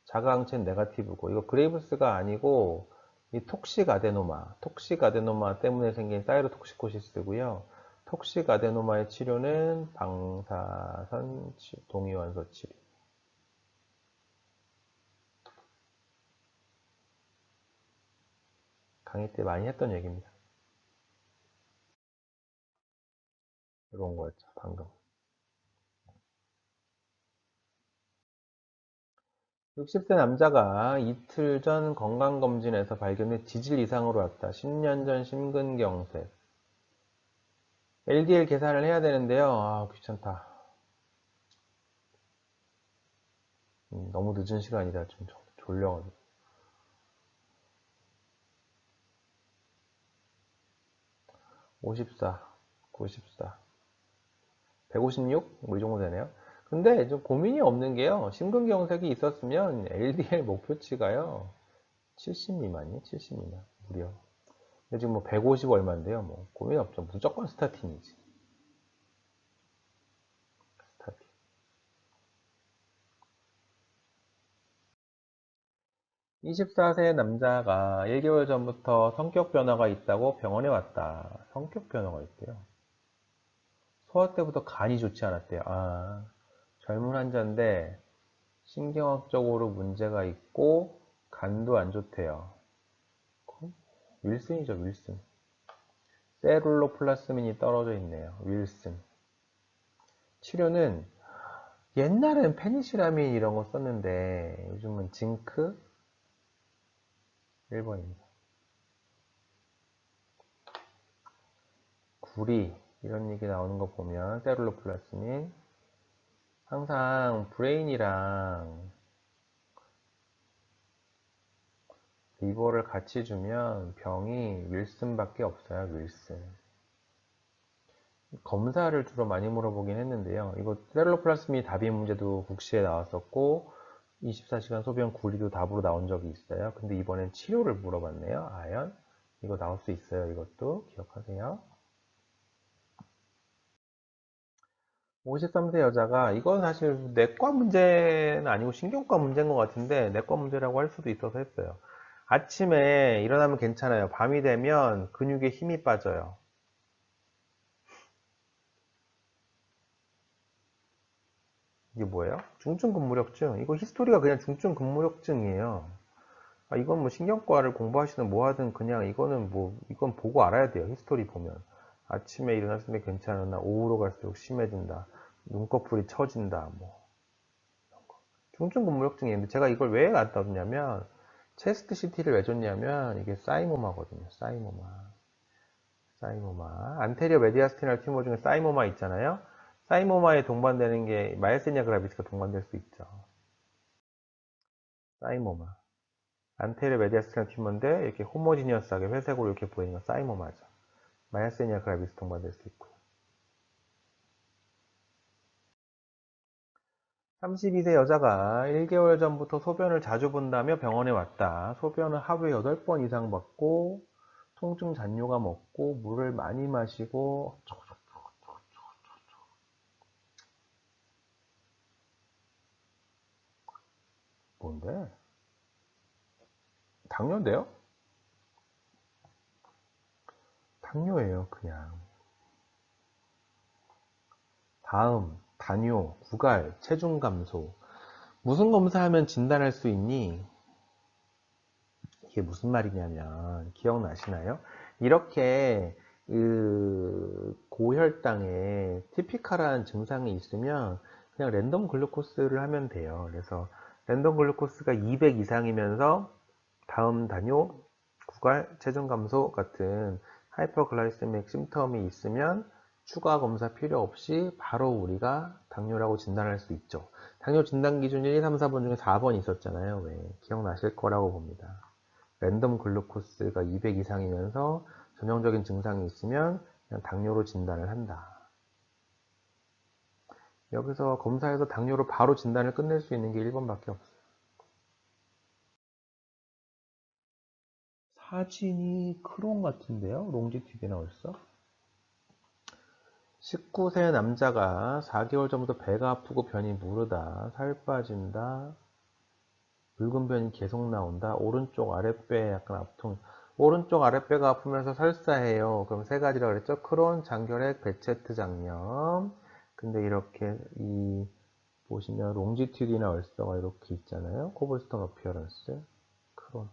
자가항체는 네가티브고 이거 그레이브스가 아니고 이 톡식 아데노마 때문에 생긴 사이로톡시코시스고요. 톡식 아데노마의 치료는 방사선 동위원소 치료. 강의 때 많이 했던 얘기입니다. 이런 거였죠, 방금. 60세 남자가 이틀 전 건강검진에서 발견된 지질 이상으로 왔다. 10년 전 심근경색. LDL 계산을 해야 되는데요. 귀찮다. 너무 늦은 시간이라 좀 졸려가지고. 54, 94, 156? 뭐 이 정도 되네요. 근데 좀 고민이 없는 게요. 심근경색이 있었으면 LDL 목표치가요. 70 미만이에요. 70 미만. 무려. 근데 지금 뭐 150 얼마인데요. 뭐 고민 없죠. 무조건 스타틴이지. 스타틴. 24세 남자가 1개월 전부터 성격 변화가 있다고 병원에 왔다. 성격 변화가 있대요. 소아 때부터 간이 좋지 않았대요. 젊은 환자인데 신경학적으로 문제가 있고 간도 안 좋대요. 윌슨이죠, 윌슨. 세룰로플라스민이 떨어져 있네요. 윌슨. 치료는 옛날엔 페니실라민 이런 거 썼는데 요즘은 징크 1번입니다. 구리 이런 얘기 나오는 거 보면 세룰로플라스민 항상 브레인이랑 리버를 같이 주면 병이 윌슨밖에 없어요. 윌슨. 검사를 주로 많이 물어보긴 했는데요. 이거 세룰로플라스민 답이 문제도 국시에 나왔었고 24시간 소변 구리도 답으로 나온 적이 있어요. 근데 이번엔 치료를 물어봤네요. 아연. 이거 나올 수 있어요. 이것도 기억하세요. 53세 여자가 이건 사실 내과 문제는 아니고 신경과 문제인 것 같은데 내과 문제라고 할 수도 있어서 했어요. 아침에 일어나면 괜찮아요. 밤이 되면 근육에 힘이 빠져요. 이게 뭐예요? 중증 근무력증. 이거 히스토리가 그냥 중증 근무력증이에요. 이건 뭐 신경과를 공부하시든 뭐 하든 그냥 이거는 뭐 이건 보고 알아야 돼요. 히스토리 보면. 아침에 일어났을 때 괜찮으나 오후로 갈수록 심해진다. 눈꺼풀이 처진다. 뭐 중증 근무력증인데 제가 이걸 왜 갖다 줬냐면 체스트 CT를 왜 줬냐면 이게 사이모마거든요. 사이모마. 안테리어 메디아스티널 튜머 중에 사이모마 있잖아요. 사이모마에 동반되는 게 마이아세니아 그라비스가 동반될 수 있죠. 사이모마. 안테리어 메디아스티널 튜머인데 이렇게 호모지니어스하게 회색으로 이렇게 보이는 건 사이모마죠. 마이아세니아 그라비스 동반될 수 있고요. 32세 여자가 1개월 전부터 소변을 자주 본다며 병원에 왔다. 소변을 하루에 8번 이상 받고 통증 잔뇨가 먹고 물을 많이 마시고 뭔데? 당뇨인데요? 당뇨예요, 그냥. 다음, 다뇨, 구갈, 체중 감소. 무슨 검사하면 진단할 수 있니? 이게 무슨 말이냐면, 기억나시나요? 이렇게 고혈당에 티피컬한 증상이 있으면 그냥 랜덤 글루코스를 하면 돼요. 그래서 랜덤 글루코스가 200 이상이면서 다음 단뇨, 구갈, 체중 감소 같은 하이퍼글라이세믹 심텀이 있으면 추가 검사 필요 없이 바로 우리가 당뇨라고 진단할 수 있죠. 당뇨 진단 기준 1, 2, 3, 4번 중에 4번 있었잖아요. 왜? 기억나실 거라고 봅니다. 랜덤 글루코스가 200 이상이면서 전형적인 증상이 있으면 그냥 당뇨로 진단을 한다. 여기서 검사에서 당뇨로 바로 진단을 끝낼 수 있는 게 1번밖에 없어요. 사진이 크롬 같은데요? 롱지티드나 벌써? 19세 남자가 4개월 전부터 배가 아프고 변이 무르다, 살 빠진다, 붉은 변이 계속 나온다, 오른쪽 아랫배 약간 아픔, 오른쪽 아랫배가 아프면서 설사해요. 그럼 세 가지라고 그랬죠? 크론, 장결핵, 베체트 장염. 근데 이렇게 보시면 롱지튜디나 얼서가 이렇게 있잖아요. 코블스톤 어피어런스, 크론.